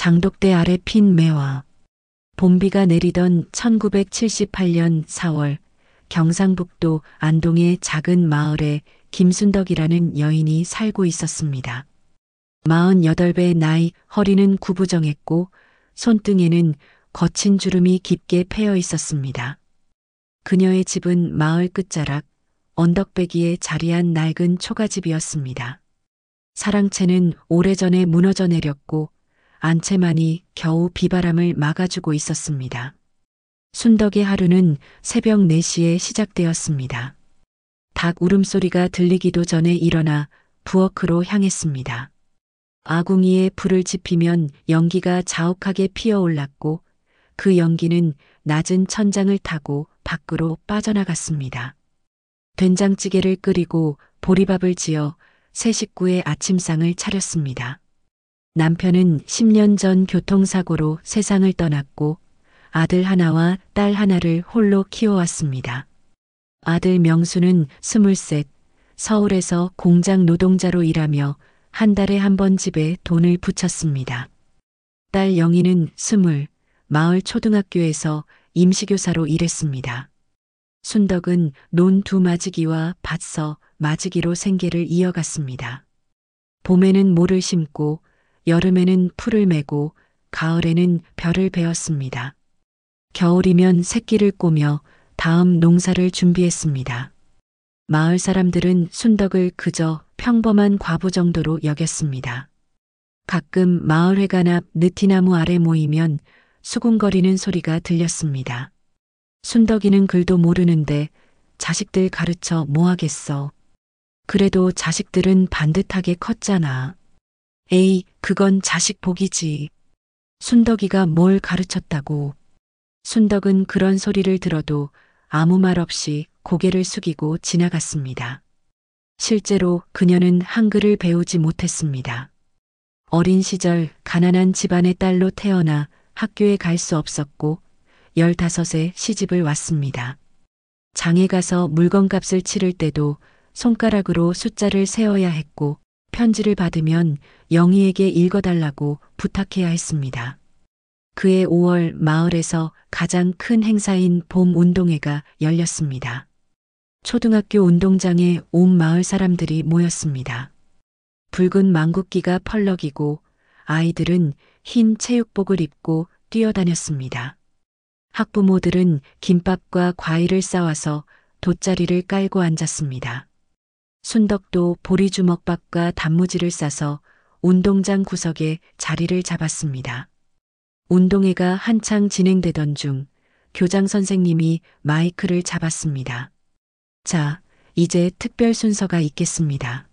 장독대 아래 핀 매화. 봄비가 내리던 1978년 4월 경상북도 안동의 작은 마을에 김순덕이라는 여인이 살고 있었습니다. 48배 나이, 허리는 구부정했고 손등에는 거친 주름이 깊게 패여 있었습니다. 그녀의 집은 마을 끝자락 언덕배기에 자리한 낡은 초가집이었습니다. 사랑채는 오래전에 무너져 내렸고 안채만이 겨우 비바람을 막아주고 있었습니다. 순덕의 하루는 새벽 4시에 시작되었습니다. 닭 울음소리가 들리기도 전에 일어나 부엌으로 향했습니다. 아궁이에 불을 지피면 연기가 자욱하게 피어올랐고 그 연기는 낮은 천장을 타고 밖으로 빠져나갔습니다. 된장찌개를 끓이고 보리밥을 지어 세 식구의 아침상을 차렸습니다. 남편은 10년 전 교통사고로 세상을 떠났고 아들 하나와 딸 하나를 홀로 키워왔습니다. 아들 명수는 23, 서울에서 공장 노동자로 일하며 한 달에 한 번 집에 돈을 붙였습니다. 딸 영희는 20, 마을 초등학교에서 임시교사로 일했습니다. 순덕은 논 2마지기와 밭서 마지기로 생계를 이어갔습니다. 봄에는 모를 심고 여름에는 풀을 메고 가을에는 벼를 베었습니다. 겨울이면 새끼를 꼬며 다음 농사를 준비했습니다. 마을 사람들은 순덕을 그저 평범한 과부 정도로 여겼습니다. 가끔 마을회관 앞 느티나무 아래 모이면 수군거리는 소리가 들렸습니다. 순덕이는 글도 모르는데 자식들 가르쳐 뭐 하겠어. 그래도 자식들은 반듯하게 컸잖아. 에이, 그건 자식 복이지. 순덕이가 뭘 가르쳤다고. 순덕은 그런 소리를 들어도 아무 말 없이 고개를 숙이고 지나갔습니다. 실제로 그녀는 한글을 배우지 못했습니다. 어린 시절 가난한 집안의 딸로 태어나 학교에 갈 수 없었고 15에 시집을 왔습니다. 장에 가서 물건값을 치를 때도 손가락으로 숫자를 세어야 했고 편지를 받으면 영희에게 읽어달라고 부탁해야 했습니다. 그해 5월 마을에서 가장 큰 행사인 봄 운동회가 열렸습니다. 초등학교 운동장에 온 마을 사람들이 모였습니다. 붉은 망국기가 펄럭이고 아이들은 흰 체육복을 입고 뛰어다녔습니다. 학부모들은 김밥과 과일을 싸와서 돗자리를 깔고 앉았습니다. 순덕도 보리주먹밥과 단무지를 싸서 운동장 구석에 자리를 잡았습니다. 운동회가 한창 진행되던 중 교장 선생님이 마이크를 잡았습니다. 자, 이제 특별 순서가 있겠습니다.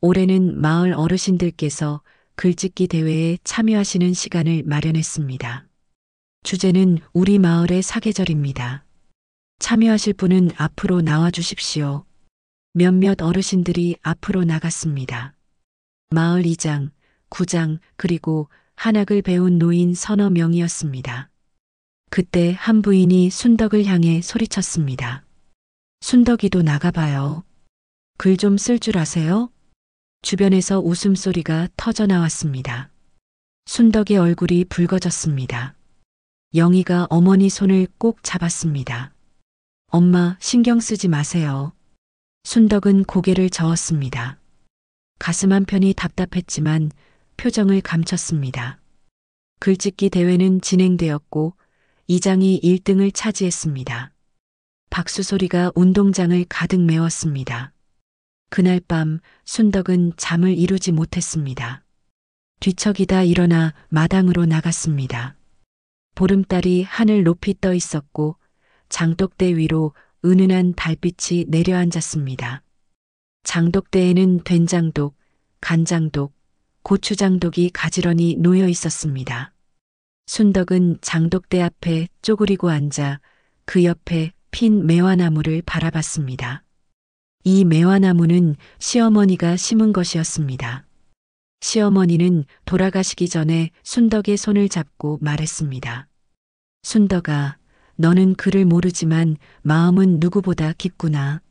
올해는 마을 어르신들께서 글짓기 대회에 참여하시는 시간을 마련했습니다. 주제는 우리 마을의 사계절입니다. 참여하실 분은 앞으로 나와 주십시오. 몇몇 어르신들이 앞으로 나갔습니다. 마을 이장, 구장, 그리고 한학을 배운 노인 서너 명이었습니다. 그때 한 부인이 순덕을 향해 소리쳤습니다. 순덕이도 나가봐요. 글 좀 쓸 줄 아세요? 주변에서 웃음소리가 터져 나왔습니다. 순덕의 얼굴이 붉어졌습니다. 영희가 어머니 손을 꼭 잡았습니다. 엄마, 신경 쓰지 마세요. 순덕은 고개를 저었습니다. 가슴 한편이 답답했지만 표정을 감췄습니다. 글짓기 대회는 진행되었고 이장이 1등을 차지했습니다. 박수 소리가 운동장을 가득 메웠습니다. 그날 밤 순덕은 잠을 이루지 못했습니다. 뒤척이다 일어나 마당으로 나갔습니다. 보름달이 하늘 높이 떠 있었고 장독대 위로 은은한 달빛이 내려앉았습니다. 장독대에는 된장독, 간장독, 고추장독이 가지런히 놓여 있었습니다. 순덕은 장독대 앞에 쪼그리고 앉아 그 옆에 핀 매화나무를 바라봤습니다. 이 매화나무는 시어머니가 심은 것이었습니다. 시어머니는 돌아가시기 전에 순덕의 손을 잡고 말했습니다. 순덕아, 너는 글을 모르지만 마음은 누구보다 깊구나.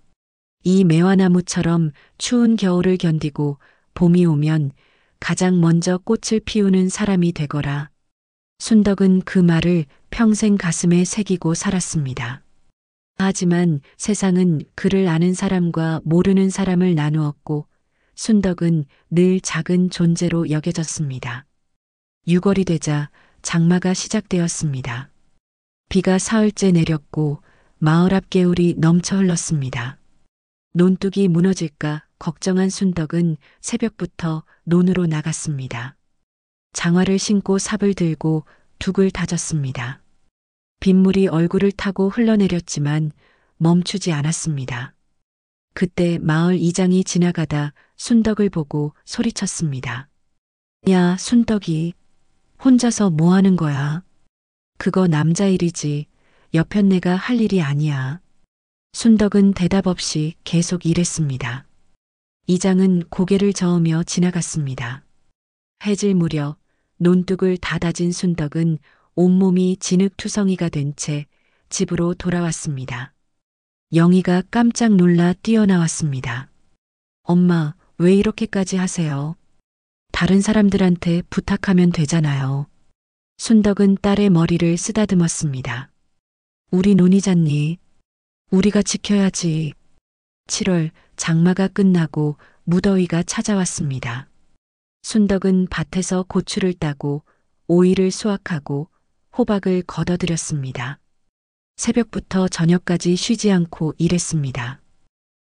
이 매화나무처럼 추운 겨울을 견디고 봄이 오면 가장 먼저 꽃을 피우는 사람이 되거라. 순덕은 그 말을 평생 가슴에 새기고 살았습니다. 하지만 세상은 그를 아는 사람과 모르는 사람을 나누었고 순덕은 늘 작은 존재로 여겨졌습니다. 6월이 되자 장마가 시작되었습니다. 비가 사흘째 내렸고 마을 앞 개울이 넘쳐 흘렀습니다. 논둑이 무너질까 걱정한 순덕은 새벽부터 논으로 나갔습니다. 장화를 신고 삽을 들고 둑을 다졌습니다. 빗물이 얼굴을 타고 흘러내렸지만 멈추지 않았습니다. 그때 마을 이장이 지나가다 순덕을 보고 소리쳤습니다. 야, 순덕이 혼자서 뭐 하는 거야? 그거 남자 일이지 여편네가 할 일이 아니야. 순덕은 대답 없이 계속 일했습니다. 이장은 고개를 저으며 지나갔습니다. 해질 무렵 논둑을 다 다진 순덕은 온몸이 진흙투성이가 된 채 집으로 돌아왔습니다. 영희가 깜짝 놀라 뛰어나왔습니다. 엄마, 왜 이렇게까지 하세요? 다른 사람들한테 부탁하면 되잖아요. 순덕은 딸의 머리를 쓰다듬었습니다. 우리 논이잖니. 우리가 지켜야지. 7월 장마가 끝나고 무더위가 찾아왔습니다. 순덕은 밭에서 고추를 따고 오이를 수확하고 호박을 걷어들였습니다. 새벽부터 저녁까지 쉬지 않고 일했습니다.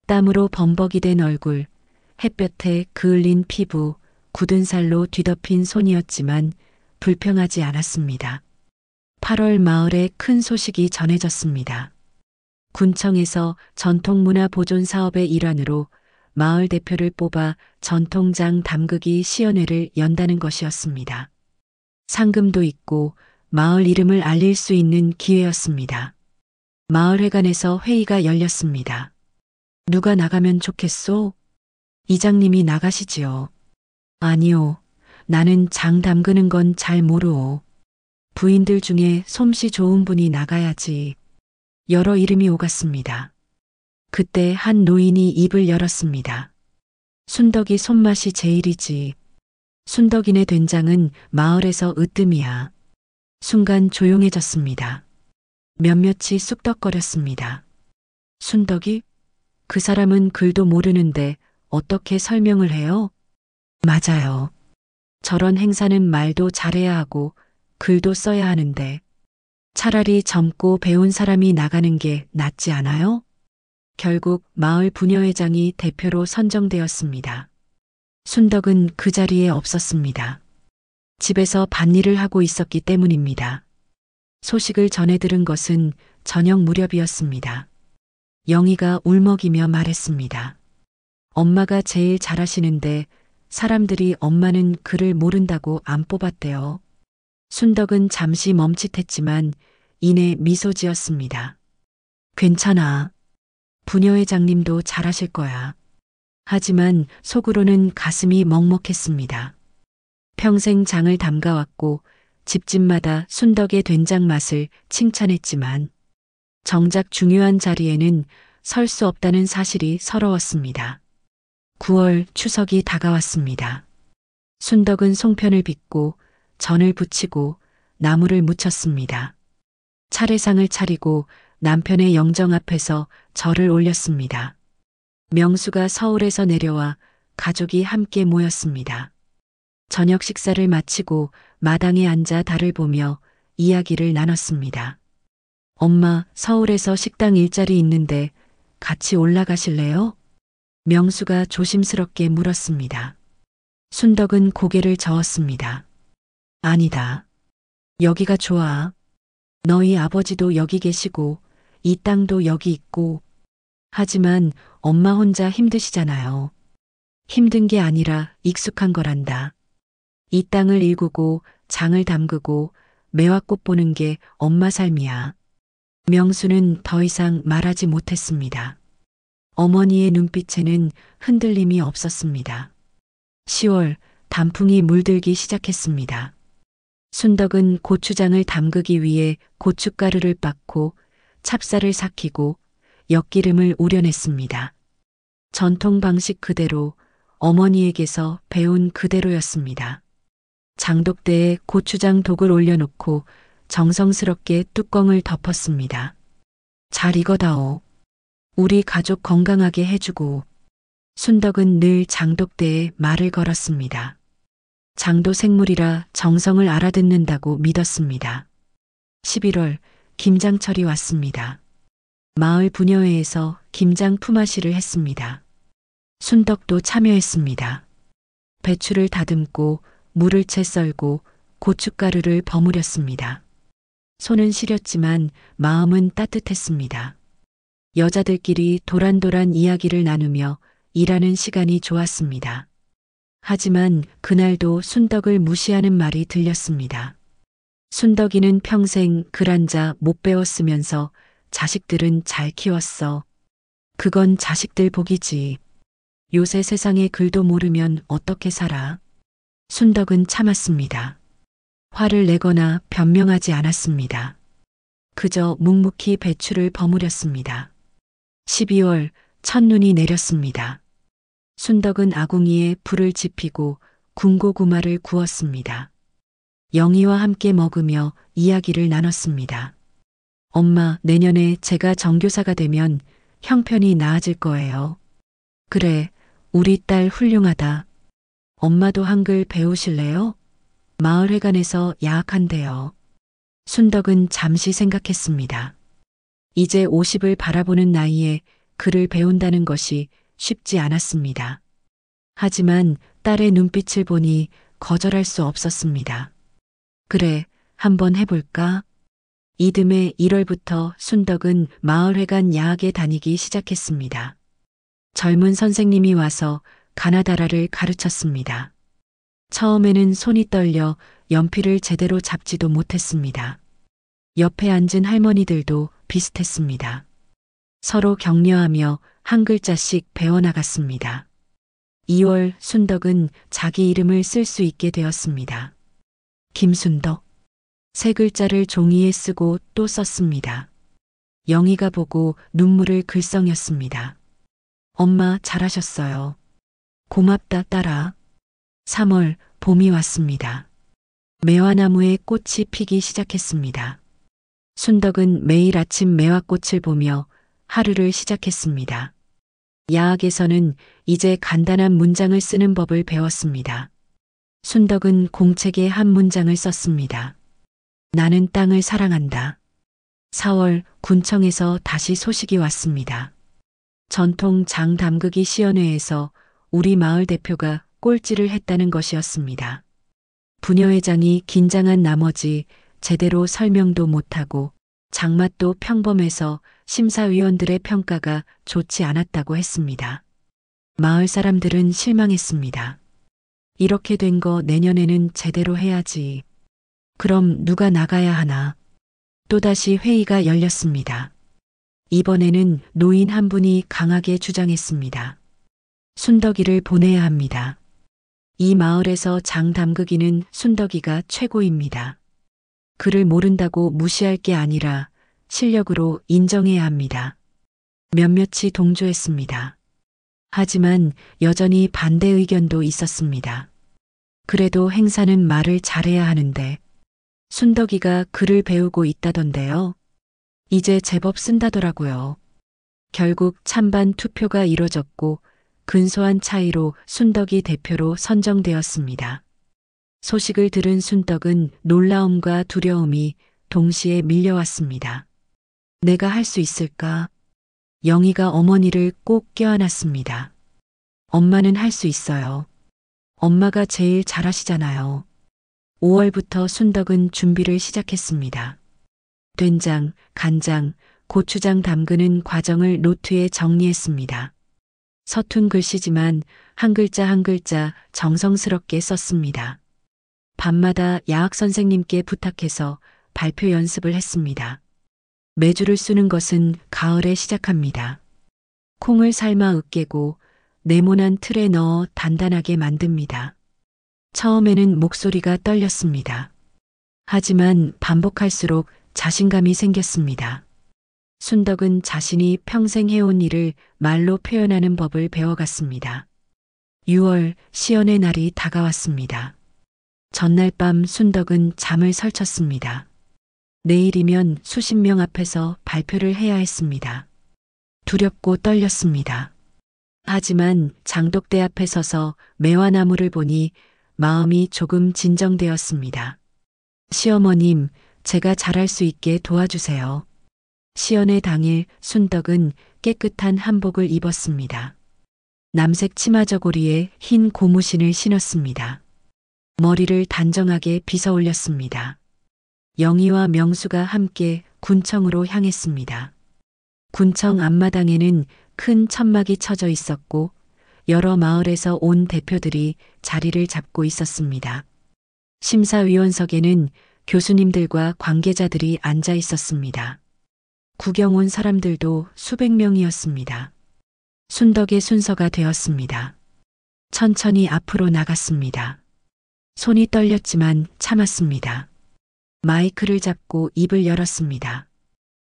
땀으로 범벅이 된 얼굴, 햇볕에 그을린 피부, 굳은 살로 뒤덮인 손이었지만 불평하지 않았습니다. 8월 마을에 큰 소식이 전해졌습니다. 군청에서 전통문화 보존 사업의 일환으로 마을 대표를 뽑아 전통장 담그기 시연회를 연다는 것이었습니다. 상금도 있고 마을 이름을 알릴 수 있는 기회였습니다. 마을회관에서 회의가 열렸습니다. 누가 나가면 좋겠소? 이장님이 나가시지요. 아니요. 나는 장 담그는 건 잘 모르오. 부인들 중에 솜씨 좋은 분이 나가야지. 여러 이름이 오갔습니다. 그때 한 노인이 입을 열었습니다. 순덕이 손맛이 제일이지. 순덕이네 된장은 마을에서 으뜸이야. 순간 조용해졌습니다. 몇몇이 쑥덕거렸습니다. 순덕이? 그 사람은 글도 모르는데 어떻게 설명을 해요? 맞아요. 저런 행사는 말도 잘해야 하고 글도 써야 하는데 차라리 젊고 배운 사람이 나가는 게 낫지 않아요? 결국 마을 부녀회장이 대표로 선정되었습니다. 순덕은 그 자리에 없었습니다. 집에서 밭일을 하고 있었기 때문입니다. 소식을 전해 들은 것은 저녁 무렵이었습니다. 영희가 울먹이며 말했습니다. 엄마가 제일 잘하시는데 사람들이 엄마는 글을 모른다고 안 뽑았대요. 순덕은 잠시 멈칫했지만 이내 미소 지었습니다. 괜찮아. 부녀회장님도 잘하실 거야. 하지만 속으로는 가슴이 먹먹했습니다. 평생 장을 담가왔고 집집마다 순덕의 된장 맛을 칭찬했지만 정작 중요한 자리에는 설 수 없다는 사실이 서러웠습니다. 9월 추석이 다가왔습니다. 순덕은 송편을 빚고 전을 부치고 나무를 묻혔습니다. 차례상을 차리고 남편의 영정 앞에서 절을 올렸습니다. 명수가 서울에서 내려와 가족이 함께 모였습니다. 저녁 식사를 마치고 마당에 앉아 달을 보며 이야기를 나눴습니다. 엄마, 서울에서 식당 일자리 있는데 같이 올라가실래요? 명수가 조심스럽게 물었습니다. 순덕은 고개를 저었습니다. 아니다. 여기가 좋아. 너희 아버지도 여기 계시고 이 땅도 여기 있고. 하지만 엄마 혼자 힘드시잖아요. 힘든 게 아니라 익숙한 거란다. 이 땅을 일구고 장을 담그고 매화꽃 보는 게 엄마 삶이야. 명수는 더 이상 말하지 못했습니다. 어머니의 눈빛에는 흔들림이 없었습니다. 10월 단풍이 물들기 시작했습니다. 순덕은 고추장을 담그기 위해 고춧가루를 빻고 찹쌀을 삭히고 엿기름을 우려냈습니다. 전통 방식 그대로 어머니에게서 배운 그대로였습니다. 장독대에 고추장 독을 올려놓고 정성스럽게 뚜껑을 덮었습니다. 잘 익어다오. 우리 가족 건강하게 해주고. 순덕은 늘 장독대에 말을 걸었습니다. 장도 생물이라 정성을 알아듣는다고 믿었습니다. 11월 김장철이 왔습니다. 마을 부녀회에서 김장 품앗이를 했습니다. 순덕도 참여했습니다. 배추를 다듬고 물을 채 썰고 고춧가루를 버무렸습니다. 손은 시렸지만 마음은 따뜻했습니다. 여자들끼리 도란도란 이야기를 나누며 일하는 시간이 좋았습니다. 하지만 그날도 순덕을 무시하는 말이 들렸습니다. 순덕이는 평생 글 한자 못 배웠으면서 자식들은 잘 키웠어. 그건 자식들 복이지. 요새 세상에 글도 모르면 어떻게 살아? 순덕은 참았습니다. 화를 내거나 변명하지 않았습니다. 그저 묵묵히 배추를 버무렸습니다. 12월 첫눈이 내렸습니다. 순덕은 아궁이에 불을 지피고 군고구마를 구웠습니다. 영희와 함께 먹으며 이야기를 나눴습니다. 엄마, 내년에 제가 정교사가 되면 형편이 나아질 거예요. 그래, 우리 딸 훌륭하다. 엄마도 한글 배우실래요? 마을회관에서 야학한대요. 순덕은 잠시 생각했습니다. 이제 50을 바라보는 나이에 글을 배운다는 것이 쉽지 않았습니다. 하지만 딸의 눈빛을 보니 거절할 수 없었습니다. 그래, 한번 해볼까? 이듬해 1월부터 순덕은 마을회관 야학에 다니기 시작했습니다. 젊은 선생님이 와서 가나다라를 가르쳤습니다. 처음에는 손이 떨려 연필을 제대로 잡지도 못했습니다. 옆에 앉은 할머니들도 비슷했습니다. 서로 격려하며 한 글자씩 배워나갔습니다. 2월 순덕은 자기 이름을 쓸 수 있게 되었습니다. 김순덕. 세 글자를 종이에 쓰고 또 썼습니다. 영희가 보고 눈물을 글썽였습니다. 엄마 잘하셨어요. 고맙다 딸아. 3월 봄이 왔습니다. 매화나무에 꽃이 피기 시작했습니다. 순덕은 매일 아침 매화꽃을 보며 하루를 시작했습니다. 야학에서는 이제 간단한 문장을 쓰는 법을 배웠습니다. 순덕은 공책에 한 문장을 썼습니다. 나는 땅을 사랑한다. 4월 군청에서 다시 소식이 왔습니다. 전통 장 담그기 시연회에서 우리 마을 대표가 꼴찌를 했다는 것이었습니다. 부녀회장이 긴장한 나머지 제대로 설명도 못하고 장맛도 평범해서 심사위원들의 평가가 좋지 않았다고 했습니다. 마을 사람들은 실망했습니다. 이렇게 된 거 내년에는 제대로 해야지. 그럼 누가 나가야 하나? 또다시 회의가 열렸습니다. 이번에는 노인 한 분이 강하게 주장했습니다. 순덕이를 보내야 합니다. 이 마을에서 장 담그기는 순덕이가 최고입니다. 그를 모른다고 무시할 게 아니라 실력으로 인정해야 합니다. 몇몇이 동조했습니다. 하지만 여전히 반대 의견도 있었습니다. 그래도 행사는 말을 잘해야 하는데 순덕이가 글을 배우고 있다던데요. 이제 제법 쓴다더라고요. 결국 찬반 투표가 이뤄졌고 근소한 차이로 순덕이 대표로 선정되었습니다. 소식을 들은 순덕은 놀라움과 두려움이 동시에 밀려왔습니다. 내가 할 수 있을까? 영희가 어머니를 꼭 껴안았습니다. 엄마는 할 수 있어요. 엄마가 제일 잘하시잖아요. 5월부터 순덕은 준비를 시작했습니다. 된장, 간장, 고추장 담그는 과정을 노트에 정리했습니다. 서툰 글씨지만 한 글자 한 글자 정성스럽게 썼습니다. 밤마다 야학 선생님께 부탁해서 발표 연습을 했습니다. 메주를 쓰는 것은 가을에 시작합니다. 콩을 삶아 으깨고 네모난 틀에 넣어 단단하게 만듭니다. 처음에는 목소리가 떨렸습니다. 하지만 반복할수록 자신감이 생겼습니다. 순덕은 자신이 평생 해온 일을 말로 표현하는 법을 배워갔습니다. 6월 시연의 날이 다가왔습니다. 전날 밤 순덕은 잠을 설쳤습니다. 내일이면 수십 명 앞에서 발표를 해야 했습니다. 두렵고 떨렸습니다. 하지만 장독대 앞에 서서 매화나무를 보니 마음이 조금 진정되었습니다. 시어머님, 제가 잘할 수 있게 도와주세요. 시연의 당일 순덕은 깨끗한 한복을 입었습니다. 남색 치마 저고리에 흰 고무신을 신었습니다. 머리를 단정하게 빗어 올렸습니다. 영희와 명수가 함께 군청으로 향했습니다. 군청 앞마당에는 큰 천막이 쳐져 있었고 여러 마을에서 온 대표들이 자리를 잡고 있었습니다. 심사위원석에는 교수님들과 관계자들이 앉아 있었습니다. 구경 온 사람들도 수백 명이었습니다. 순덕의 순서가 되었습니다. 천천히 앞으로 나갔습니다. 손이 떨렸지만 참았습니다. 마이크를 잡고 입을 열었습니다.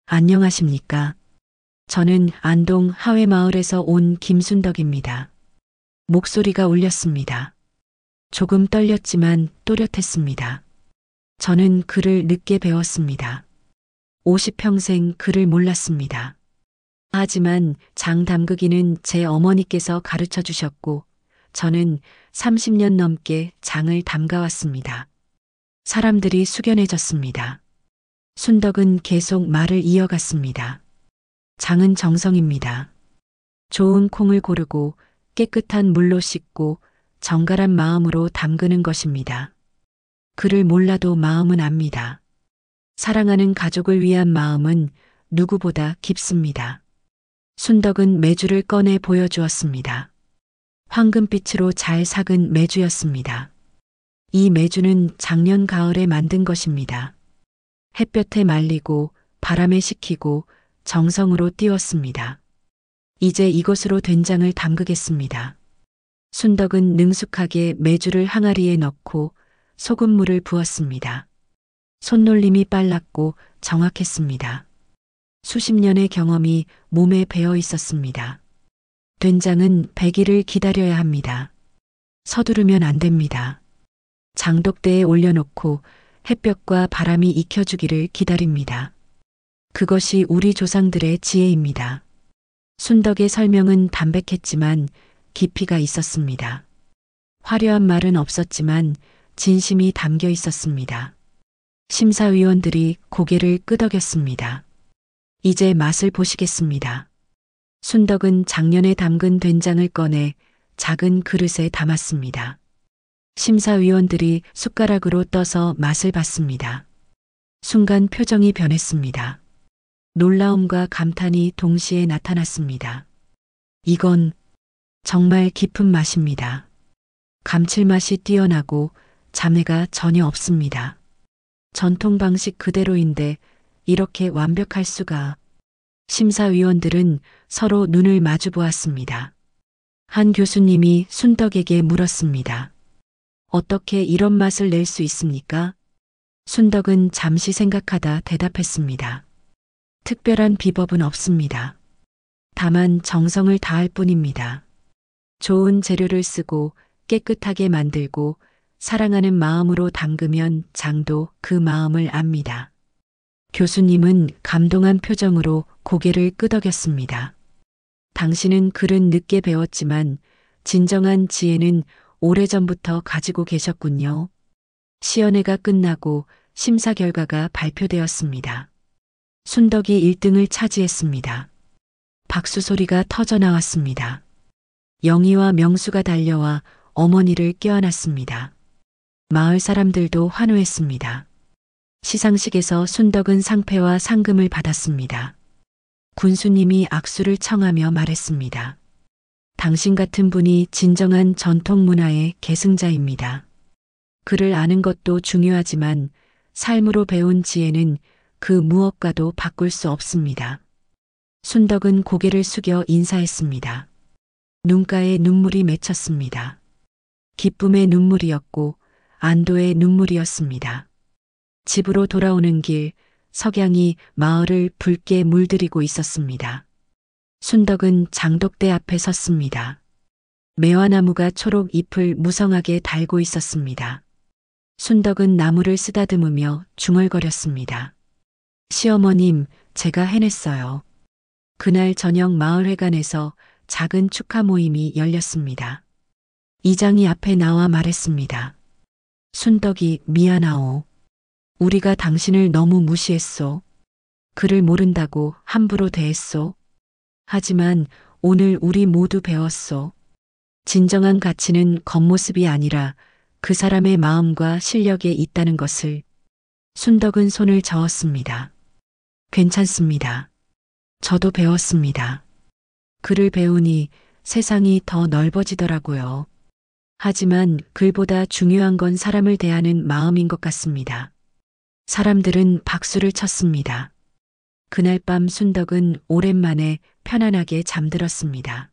안녕하십니까? 저는 안동 하회마을에서 온 김순덕입니다. 목소리가 울렸습니다. 조금 떨렸지만 또렷했습니다. 저는 글을 늦게 배웠습니다. 50평생 글을 몰랐습니다. 하지만 장담그기는 제 어머니께서 가르쳐 주셨고 저는 30년 넘게 장을 담가왔습니다. 사람들이 숙연해졌습니다. 순덕은 계속 말을 이어갔습니다. 장은 정성입니다. 좋은 콩을 고르고 깨끗한 물로 씻고 정갈한 마음으로 담그는 것입니다. 글을 몰라도 마음은 압니다. 사랑하는 가족을 위한 마음은 누구보다 깊습니다. 순덕은 메주를 꺼내 보여주었습니다. 황금빛으로 잘 삭은 메주였습니다. 이 메주는 작년 가을에 만든 것입니다. 햇볕에 말리고 바람에 식히고 정성으로 띄웠습니다. 이제 이것으로 된장을 담그겠습니다. 순덕은 능숙하게 메주를 항아리에 넣고 소금물을 부었습니다. 손놀림이 빨랐고 정확했습니다. 수십 년의 경험이 몸에 배어 있었습니다. 된장은 100일을 기다려야 합니다. 서두르면 안 됩니다. 장독대에 올려놓고 햇볕과 바람이 익혀주기를 기다립니다. 그것이 우리 조상들의 지혜입니다. 순덕의 설명은 담백했지만 깊이가 있었습니다. 화려한 말은 없었지만 진심이 담겨 있었습니다. 심사위원들이 고개를 끄덕였습니다. 이제 맛을 보시겠습니다. 순덕은 작년에 담근 된장을 꺼내 작은 그릇에 담았습니다. 심사위원들이 숟가락으로 떠서 맛을 봤습니다. 순간 표정이 변했습니다. 놀라움과 감탄이 동시에 나타났습니다. 이건 정말 깊은 맛입니다. 감칠맛이 뛰어나고 잡내가 전혀 없습니다. 전통 방식 그대로인데 이렇게 완벽할 수가. 심사위원들은 서로 눈을 마주 보았습니다. 한 교수님이 순덕에게 물었습니다. 어떻게 이런 맛을 낼 수 있습니까? 순덕은 잠시 생각하다 대답했습니다. 특별한 비법은 없습니다. 다만 정성을 다할 뿐입니다. 좋은 재료를 쓰고 깨끗하게 만들고 사랑하는 마음으로 담그면 장도 그 마음을 압니다. 교수님은 감동한 표정으로 고개를 끄덕였습니다. 당신은 글은 늦게 배웠지만 진정한 지혜는 오래전부터 가지고 계셨군요. 시연회가 끝나고 심사 결과가 발표되었습니다. 순덕이 1등을 차지했습니다. 박수 소리가 터져 나왔습니다. 영희와 명수가 달려와 어머니를 껴안았습니다. 마을 사람들도 환호했습니다. 시상식에서 순덕은 상패와 상금을 받았습니다. 군수님이 악수를 청하며 말했습니다. 당신 같은 분이 진정한 전통 문화의 계승자입니다. 글을 아는 것도 중요하지만 삶으로 배운 지혜는 그 무엇과도 바꿀 수 없습니다. 순덕은 고개를 숙여 인사했습니다. 눈가에 눈물이 맺혔습니다. 기쁨의 눈물이었고 안도의 눈물이었습니다. 집으로 돌아오는 길, 석양이 마을을 붉게 물들이고 있었습니다. 순덕은 장독대 앞에 섰습니다. 매화나무가 초록 잎을 무성하게 달고 있었습니다. 순덕은 나무를 쓰다듬으며 중얼거렸습니다. 시어머님, 제가 해냈어요. 그날 저녁 마을회관에서 작은 축하 모임이 열렸습니다. 이장이 앞에 나와 말했습니다. 순덕이 미안하오. 우리가 당신을 너무 무시했소. 그를 모른다고 함부로 대했소. 하지만 오늘 우리 모두 배웠소. 진정한 가치는 겉모습이 아니라 그 사람의 마음과 실력에 있다는 것을. 순덕은 손을 저었습니다. 괜찮습니다. 저도 배웠습니다. 글을 배우니 세상이 더 넓어지더라고요. 하지만 글보다 중요한 건 사람을 대하는 마음인 것 같습니다. 사람들은 박수를 쳤습니다. 그날 밤 순덕은 오랜만에 편안하게 잠들었습니다.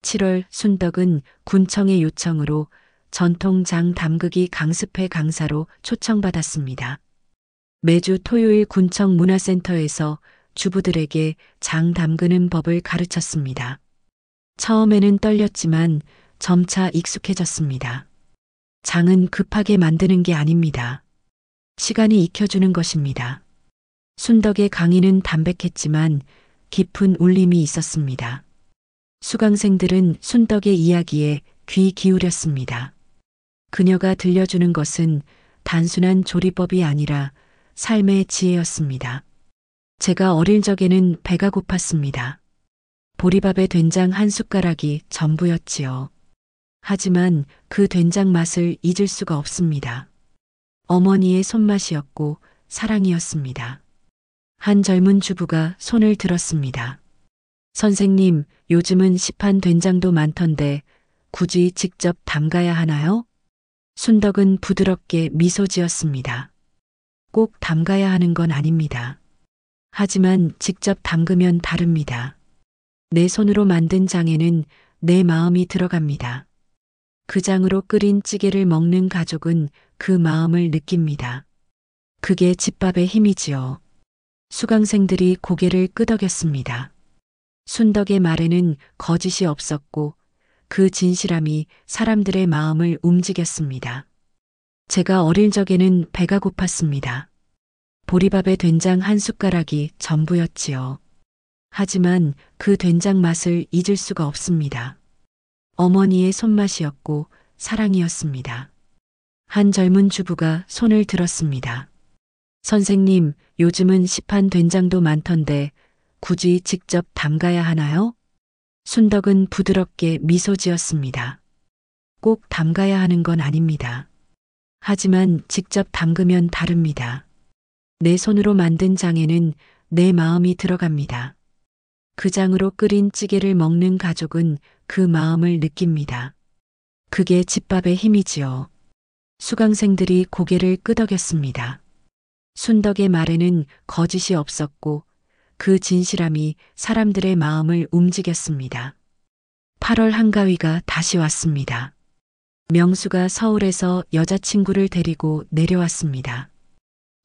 7월 순덕은 군청의 요청으로 전통 장 담그기 강습회 강사로 초청받았습니다. 매주 토요일 군청 문화센터에서 주부들에게 장 담그는 법을 가르쳤습니다. 처음에는 떨렸지만 점차 익숙해졌습니다. 장은 급하게 만드는 게 아닙니다. 시간이 익혀주는 것입니다. 순덕의 강의는 담백했지만 깊은 울림이 있었습니다. 수강생들은 순덕의 이야기에 귀 기울였습니다. 그녀가 들려주는 것은 단순한 조리법이 아니라 삶의 지혜였습니다. 제가 어릴 적에는 배가 고팠습니다. 보리밥에 된장 한 숟가락이 전부였지요. 하지만 그 된장 맛을 잊을 수가 없습니다. 어머니의 손맛이었고 사랑이었습니다. 한 젊은 주부가 손을 들었습니다. 선생님, 요즘은 시판 된장도 많던데 굳이 직접 담가야 하나요? 순덕은 부드럽게 미소 지었습니다. 꼭 담가야 하는 건 아닙니다. 하지만 직접 담그면 다릅니다. 내 손으로 만든 장에는 내 마음이 들어갑니다. 그 장으로 끓인 찌개를 먹는 가족은 그 마음을 느낍니다. 그게 집밥의 힘이지요. 수강생들이 고개를 끄덕였습니다. 순덕의 말에는 거짓이 없었고 그 진실함이 사람들의 마음을 움직였습니다. 제가 어릴 적에는 배가 고팠습니다. 보리밥에 된장 한 숟가락이 전부였지요. 하지만 그 된장 맛을 잊을 수가 없습니다. 어머니의 손맛이었고 사랑이었습니다. 한 젊은 주부가 손을 들었습니다. 선생님, 요즘은 시판 된장도 많던데 굳이 직접 담가야 하나요? 순덕은 부드럽게 미소 지었습니다. 꼭 담가야 하는 건 아닙니다. 하지만 직접 담그면 다릅니다. 내 손으로 만든 장에는 내 마음이 들어갑니다. 그 장으로 끓인 찌개를 먹는 가족은 그 마음을 느낍니다. 그게 집밥의 힘이지요. 수강생들이 고개를 끄덕였습니다. 순덕의 말에는 거짓이 없었고 그 진실함이 사람들의 마음을 움직였습니다. 8월 한가위가 다시 왔습니다. 명수가 서울에서 여자친구를 데리고 내려왔습니다.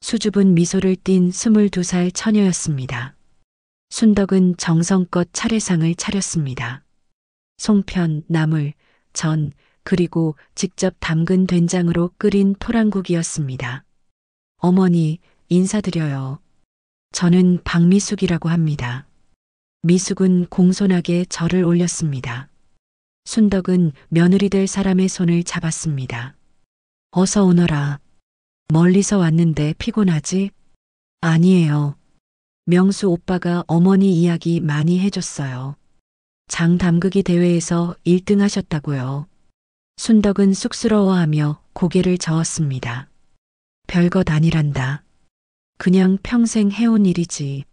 수줍은 미소를 띤 22살 처녀였습니다. 순덕은 정성껏 차례상을 차렸습니다. 송편, 나물, 전, 그리고 직접 담근 된장으로 끓인 토랑국이었습니다. 어머니, 인사드려요. 저는 박미숙이라고 합니다. 미숙은 공손하게 절을 올렸습니다. 순덕은 며느리 될 사람의 손을 잡았습니다. 어서 오너라. 멀리서 왔는데 피곤하지? 아니에요. 명수 오빠가 어머니 이야기 많이 해줬어요. 장 담그기 대회에서 1등 하셨다고요. 순덕은 쑥스러워하며 고개를 저었습니다. 별것 아니란다. 그냥 평생 해온 일이지.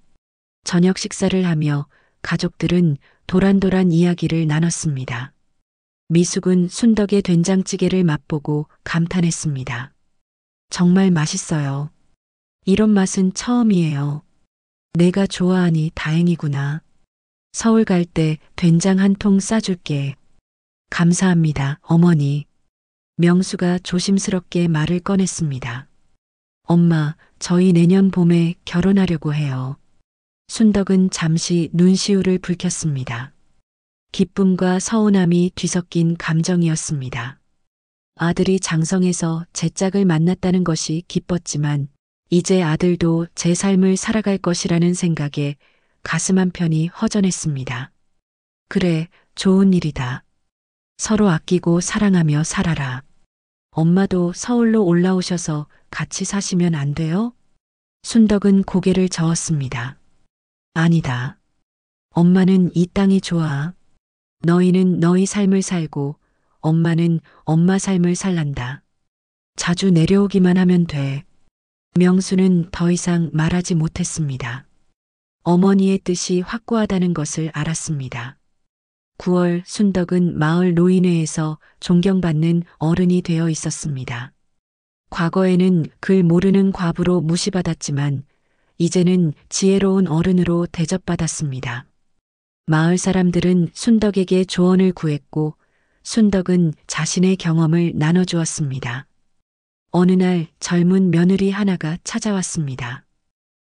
저녁 식사를 하며 가족들은 도란도란 이야기를 나눴습니다. 미숙은 순덕의 된장찌개를 맛보고 감탄했습니다. 정말 맛있어요. 이런 맛은 처음이에요. 내가 좋아하니 다행이구나. 서울 갈 때 된장 한 통 싸줄게. 감사합니다, 어머니. 명수가 조심스럽게 말을 꺼냈습니다. 엄마, 저희 내년 봄에 결혼하려고 해요. 순덕은 잠시 눈시울을 붉혔습니다. 기쁨과 서운함이 뒤섞인 감정이었습니다. 아들이 장성해서 제 짝을 만났다는 것이 기뻤지만 이제 아들도 제 삶을 살아갈 것이라는 생각에 가슴 한편이 허전했습니다. 그래, 좋은 일이다. 서로 아끼고 사랑하며 살아라. 엄마도 서울로 올라오셔서 같이 사시면 안 돼요? 순덕은 고개를 저었습니다. 아니다. 엄마는 이 땅이 좋아. 너희는 너희 삶을 살고 엄마는 엄마 삶을 살란다. 자주 내려오기만 하면 돼. 명수는 더 이상 말하지 못했습니다. 어머니의 뜻이 확고하다는 것을 알았습니다. 9월 순덕은 마을 노인회에서 존경받는 어른이 되어 있었습니다. 과거에는 글 모르는 과부로 무시받았지만 이제는 지혜로운 어른으로 대접받았습니다. 마을 사람들은 순덕에게 조언을 구했고 순덕은 자신의 경험을 나눠주었습니다. 어느 날 젊은 며느리 하나가 찾아왔습니다.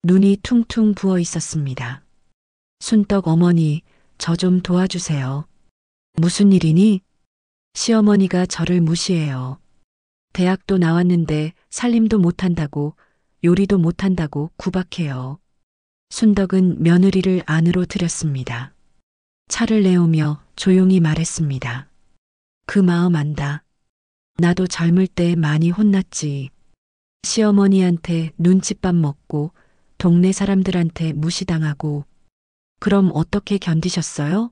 눈이 퉁퉁 부어 있었습니다. 순덕 어머니, 저 좀 도와주세요. 무슨 일이니? 시어머니가 저를 무시해요. 대학도 나왔는데 살림도 못한다고 요리도 못한다고 구박해요. 순덕은 며느리를 안으로 들였습니다. 차를 내오며 조용히 말했습니다. 그 마음 안다. 나도 젊을 때 많이 혼났지. 시어머니한테 눈칫밥 먹고 동네 사람들한테 무시당하고. 그럼 어떻게 견디셨어요?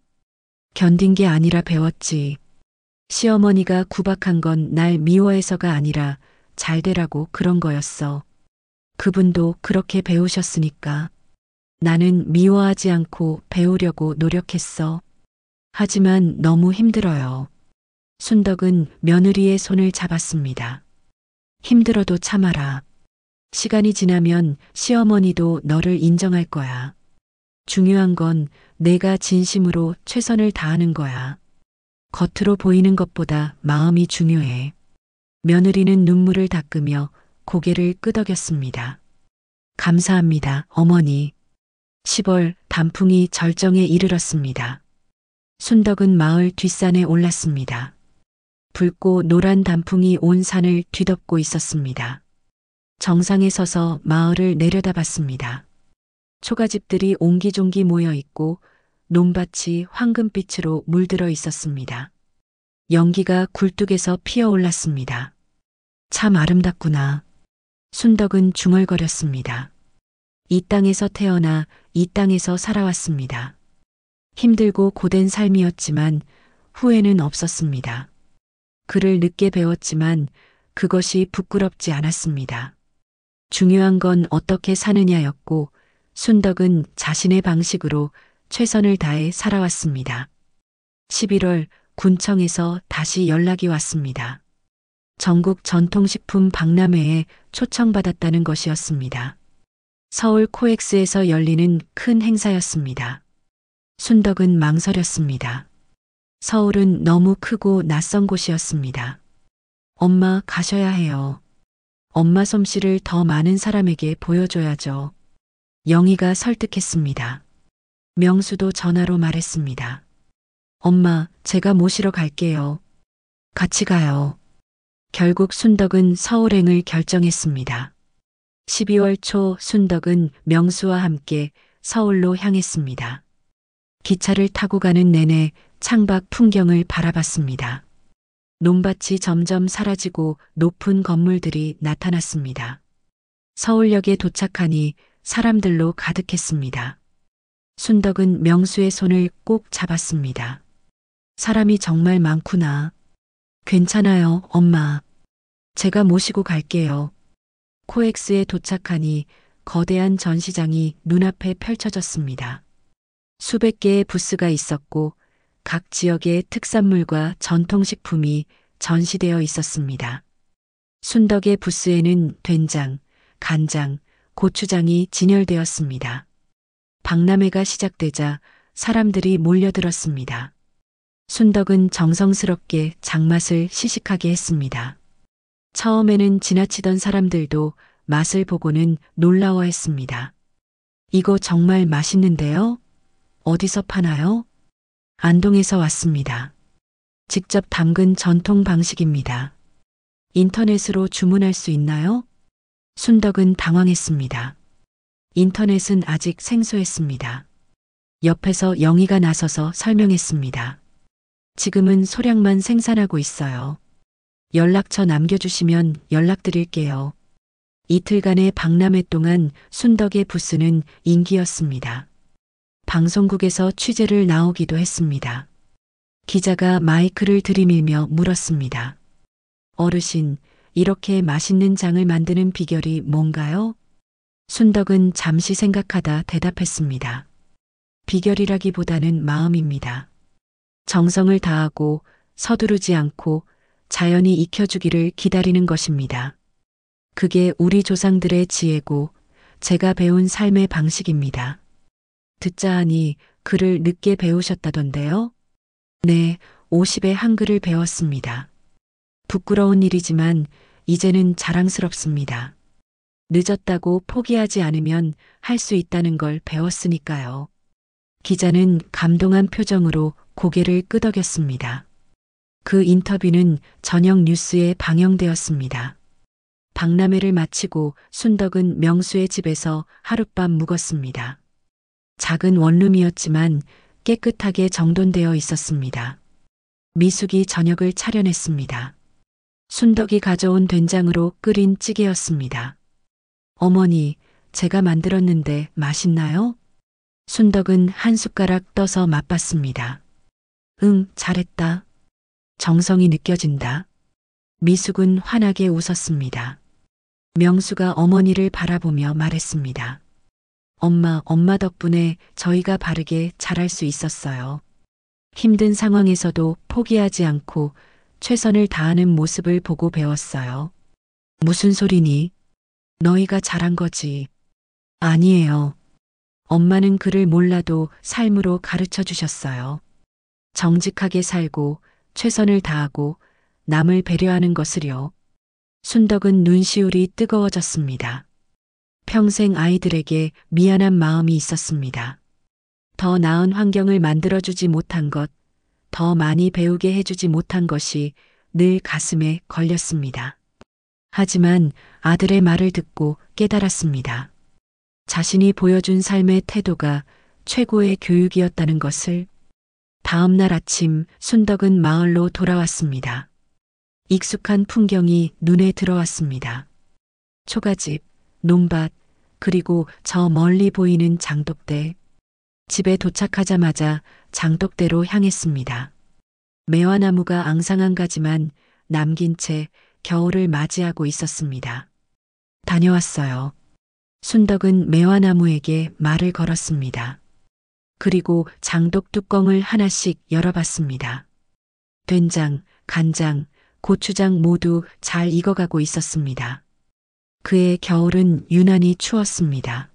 견딘 게 아니라 배웠지. 시어머니가 구박한 건 날 미워해서가 아니라 잘 되라고 그런 거였어. 그분도 그렇게 배우셨으니까. 나는 미워하지 않고 배우려고 노력했어. 하지만 너무 힘들어요. 순덕은 며느리의 손을 잡았습니다. 힘들어도 참아라. 시간이 지나면 시어머니도 너를 인정할 거야. 중요한 건 내가 진심으로 최선을 다하는 거야. 겉으로 보이는 것보다 마음이 중요해. 며느리는 눈물을 닦으며 고개를 끄덕였습니다. 감사합니다, 어머니. 10월 단풍이 절정에 이르렀습니다. 순덕은 마을 뒷산에 올랐습니다. 붉고 노란 단풍이 온 산을 뒤덮고 있었습니다. 정상에 서서 마을을 내려다봤습니다. 초가집들이 옹기종기 모여 있고 논밭이 황금빛으로 물들어 있었습니다. 연기가 굴뚝에서 피어올랐습니다. 참 아름답구나. 순덕은 중얼거렸습니다. 이 땅에서 태어나 이 땅에서 살아왔습니다. 힘들고 고된 삶이었지만 후회는 없었습니다. 글을 늦게 배웠지만 그것이 부끄럽지 않았습니다. 중요한 건 어떻게 사느냐였고 순덕은 자신의 방식으로 최선을 다해 살아왔습니다. 11월 군청에서 다시 연락이 왔습니다. 전국 전통식품 박람회에 초청받았다는 것이었습니다. 서울 코엑스에서 열리는 큰 행사였습니다. 순덕은 망설였습니다. 서울은 너무 크고 낯선 곳이었습니다. 엄마 가셔야 해요. 엄마 솜씨를 더 많은 사람에게 보여줘야죠. 영희가 설득했습니다. 명수도 전화로 말했습니다. 엄마, 제가 모시러 갈게요. 같이 가요. 결국 순덕은 서울행을 결정했습니다. 12월 초 순덕은 명수와 함께 서울로 향했습니다. 기차를 타고 가는 내내 창밖 풍경을 바라봤습니다. 논밭이 점점 사라지고 높은 건물들이 나타났습니다. 서울역에 도착하니 사람들로 가득했습니다. 순덕은 명수의 손을 꼭 잡았습니다. 사람이 정말 많구나. 괜찮아요, 엄마. 제가 모시고 갈게요. 코엑스에 도착하니 거대한 전시장이 눈앞에 펼쳐졌습니다. 수백 개의 부스가 있었고 각 지역의 특산물과 전통식품이 전시되어 있었습니다. 순덕의 부스에는 된장, 간장, 고추장이 진열되었습니다. 박람회가 시작되자 사람들이 몰려들었습니다. 순덕은 정성스럽게 장맛을 시식하게 했습니다. 처음에는 지나치던 사람들도 맛을 보고는 놀라워했습니다. 이거 정말 맛있는데요? 어디서 파나요? 안동에서 왔습니다. 직접 담근 전통 방식입니다. 인터넷으로 주문할 수 있나요? 순덕은 당황했습니다. 인터넷은 아직 생소했습니다. 옆에서 영희가 나서서 설명했습니다. 지금은 소량만 생산하고 있어요. 연락처 남겨주시면 연락드릴게요. 이틀간의 박람회 동안 순덕의 부스는 인기였습니다. 방송국에서 취재를 나오기도 했습니다. 기자가 마이크를 들이밀며 물었습니다. 어르신, 이렇게 맛있는 장을 만드는 비결이 뭔가요? 순덕은 잠시 생각하다 대답했습니다. 비결이라기보다는 마음입니다. 정성을 다하고 서두르지 않고 자연이 익혀주기를 기다리는 것입니다. 그게 우리 조상들의 지혜고 제가 배운 삶의 방식입니다. 듣자 하니 글을 늦게 배우셨다던데요? 네, 50에 한글을 배웠습니다. 부끄러운 일이지만 이제는 자랑스럽습니다. 늦었다고 포기하지 않으면 할 수 있다는 걸 배웠으니까요. 기자는 감동한 표정으로 고개를 끄덕였습니다. 그 인터뷰는 저녁 뉴스에 방영되었습니다. 박람회를 마치고 순덕은 명수의 집에서 하룻밤 묵었습니다. 작은 원룸이었지만 깨끗하게 정돈되어 있었습니다. 미숙이 저녁을 차려냈습니다. 순덕이 가져온 된장으로 끓인 찌개였습니다. 어머니, 제가 만들었는데 맛있나요? 순덕은 한 숟가락 떠서 맛봤습니다. 응, 잘했다. 정성이 느껴진다. 미숙은 환하게 웃었습니다. 명수가 어머니를 바라보며 말했습니다. 엄마 덕분에 저희가 바르게 잘할 수 있었어요. 힘든 상황에서도 포기하지 않고 최선을 다하는 모습을 보고 배웠어요. 무슨 소리니? 너희가 잘한 거지. 아니에요. 엄마는 글을 몰라도 삶으로 가르쳐 주셨어요. 정직하게 살고 최선을 다하고 남을 배려하는 것을요. 순덕은 눈시울이 뜨거워졌습니다. 평생 아이들에게 미안한 마음이 있었습니다. 더 나은 환경을 만들어주지 못한 것, 더 많이 배우게 해주지 못한 것이 늘 가슴에 걸렸습니다. 하지만 아들의 말을 듣고 깨달았습니다. 자신이 보여준 삶의 태도가 최고의 교육이었다는 것을. 다음 날 아침 순덕은 마을로 돌아왔습니다. 익숙한 풍경이 눈에 들어왔습니다. 초가집, 논밭, 그리고 저 멀리 보이는 장독대. 집에 도착하자마자 장독대로 향했습니다. 매화나무가 앙상한 가지만 남긴 채 겨울을 맞이하고 있었습니다. 다녀왔어요. 순덕은 매화나무에게 말을 걸었습니다. 그리고 장독 뚜껑을 하나씩 열어봤습니다. 된장, 간장, 고추장 모두 잘 익어가고 있었습니다. 그의 겨울은 유난히 추웠습니다.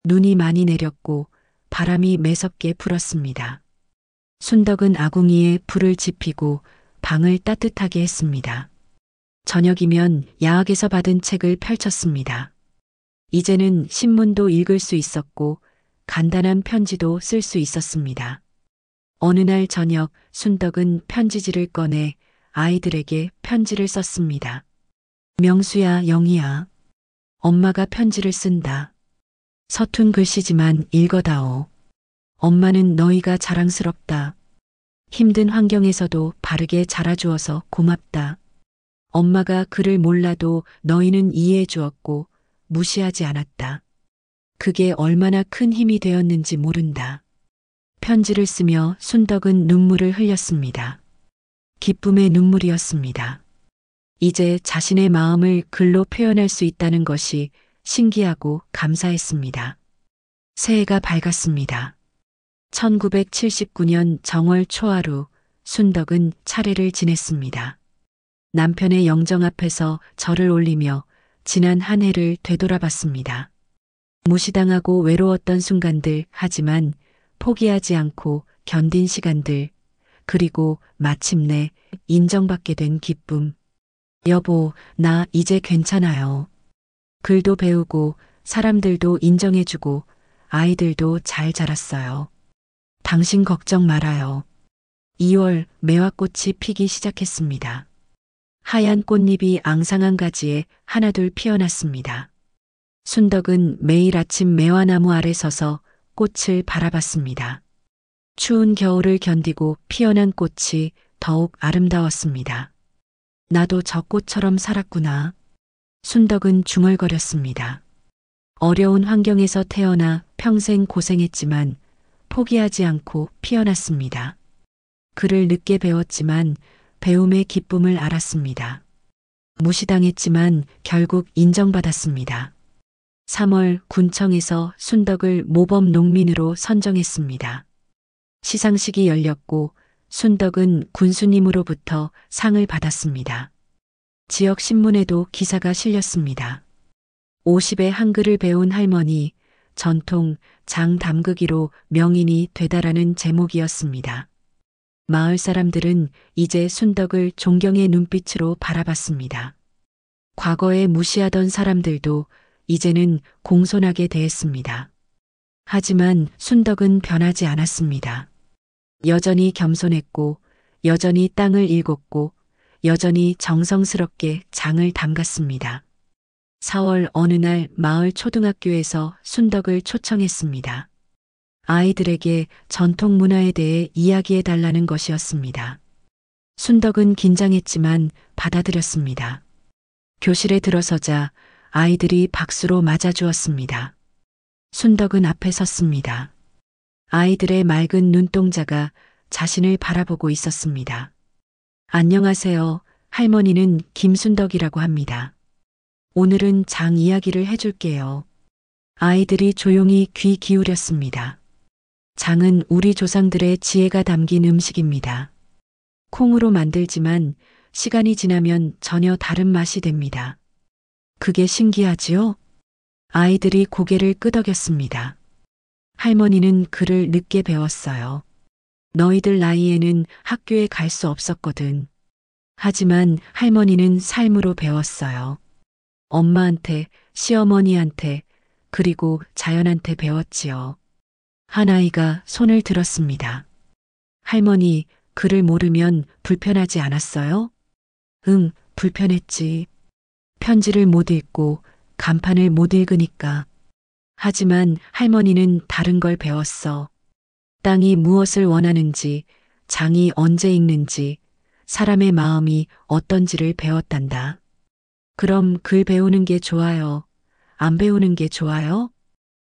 눈이 많이 내렸고 바람이 매섭게 불었습니다. 순덕은 아궁이에 불을 지피고 방을 따뜻하게 했습니다. 저녁이면 야학에서 받은 책을 펼쳤습니다. 이제는 신문도 읽을 수 있었고 간단한 편지도 쓸 수 있었습니다. 어느 날 저녁 순덕은 편지지를 꺼내 아이들에게 편지를 썼습니다. 명수야, 영희야. 엄마가 편지를 쓴다. 서툰 글씨지만 읽어다오. 엄마는 너희가 자랑스럽다. 힘든 환경에서도 바르게 자라주어서 고맙다. 엄마가 글을 몰라도 너희는 이해해 주었고 무시하지 않았다. 그게 얼마나 큰 힘이 되었는지 모른다. 편지를 쓰며 순덕은 눈물을 흘렸습니다. 기쁨의 눈물이었습니다. 이제 자신의 마음을 글로 표현할 수 있다는 것이 신기하고 감사했습니다. 새해가 밝았습니다. 1979년 정월 초하루 순덕은 차례를 지냈습니다. 남편의 영정 앞에서 절을 올리며 지난 한 해를 되돌아봤습니다. 무시당하고 외로웠던 순간들, 하지만 포기하지 않고 견딘 시간들, 그리고 마침내 인정받게 된 기쁨. 여보, 나 이제 괜찮아요. 글도 배우고 사람들도 인정해주고 아이들도 잘 자랐어요. 당신 걱정 말아요. 2월 매화꽃이 피기 시작했습니다. 하얀 꽃잎이 앙상한 가지에 하나둘 피어났습니다. 순덕은 매일 아침 매화나무 아래 서서 꽃을 바라봤습니다. 추운 겨울을 견디고 피어난 꽃이 더욱 아름다웠습니다. 나도 저 꽃처럼 살았구나. 순덕은 중얼거렸습니다. 어려운 환경에서 태어나 평생 고생했지만 포기하지 않고 피어났습니다. 글을 늦게 배웠지만 배움의 기쁨을 알았습니다. 무시당했지만 결국 인정받았습니다. 3월 군청에서 순덕을 모범 농민으로 선정했습니다. 시상식이 열렸고 순덕은 군수님으로부터 상을 받았습니다. 지역 신문에도 기사가 실렸습니다. 50에 한글을 배운 할머니, 전통 장 담그기로 명인이 되다라는 제목이었습니다. 마을 사람들은 이제 순덕을 존경의 눈빛으로 바라봤습니다. 과거에 무시하던 사람들도 이제는 공손하게 대했습니다. 하지만 순덕은 변하지 않았습니다. 여전히 겸손했고, 여전히 땅을 일궜고, 여전히 정성스럽게 장을 담갔습니다. 4월 어느 날 마을 초등학교에서 순덕을 초청했습니다. 아이들에게 전통 문화에 대해 이야기해 달라는 것이었습니다. 순덕은 긴장했지만 받아들였습니다. 교실에 들어서자 아이들이 박수로 맞아주었습니다. 순덕은 앞에 섰습니다. 아이들의 맑은 눈동자가 자신을 바라보고 있었습니다. 안녕하세요. 할머니는 김순덕이라고 합니다. 오늘은 장 이야기를 해줄게요. 아이들이 조용히 귀 기울였습니다. 장은 우리 조상들의 지혜가 담긴 음식입니다. 콩으로 만들지만 시간이 지나면 전혀 다른 맛이 됩니다. 그게 신기하지요? 아이들이 고개를 끄덕였습니다. 할머니는 글을 늦게 배웠어요. 너희들 나이에는 학교에 갈 수 없었거든. 하지만 할머니는 삶으로 배웠어요. 엄마한테, 시어머니한테, 그리고 자연한테 배웠지요. 한 아이가 손을 들었습니다. 할머니, 글을 모르면 불편하지 않았어요? 응, 불편했지. 편지를 못 읽고 간판을 못 읽으니까. 하지만 할머니는 다른 걸 배웠어. 땅이 무엇을 원하는지, 장이 언제 익는지, 사람의 마음이 어떤지를 배웠단다. 그럼 글 배우는 게 좋아요? 안 배우는 게 좋아요?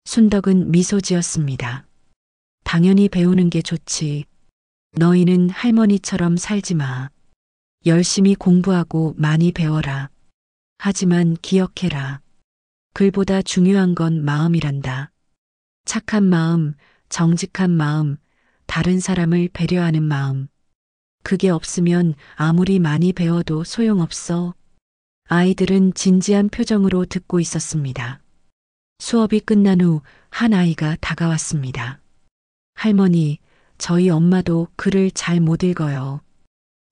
순덕은 미소 지었습니다. 당연히 배우는 게 좋지. 너희는 할머니처럼 살지 마. 열심히 공부하고 많이 배워라. 하지만 기억해라. 글보다 중요한 건 마음이란다. 착한 마음, 정직한 마음, 다른 사람을 배려하는 마음. 그게 없으면 아무리 많이 배워도 소용없어. 아이들은 진지한 표정으로 듣고 있었습니다. 수업이 끝난 후 한 아이가 다가왔습니다. 할머니, 저희 엄마도 글을 잘 못 읽어요.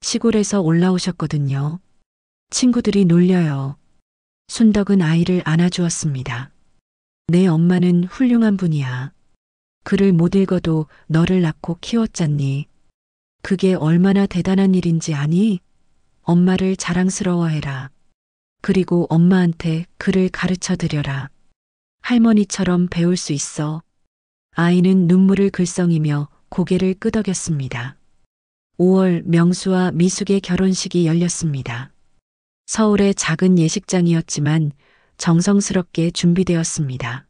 시골에서 올라오셨거든요. 친구들이 놀려요. 순덕은 아이를 안아주었습니다. 내 엄마는 훌륭한 분이야. 글을 못 읽어도 너를 낳고 키웠잖니. 그게 얼마나 대단한 일인지 아니? 엄마를 자랑스러워해라. 그리고 엄마한테 글을 가르쳐 드려라. 할머니처럼 배울 수 있어. 아이는 눈물을 글썽이며 고개를 끄덕였습니다. 5월 명수와 미숙의 결혼식이 열렸습니다. 서울의 작은 예식장이었지만 정성스럽게 준비되었습니다.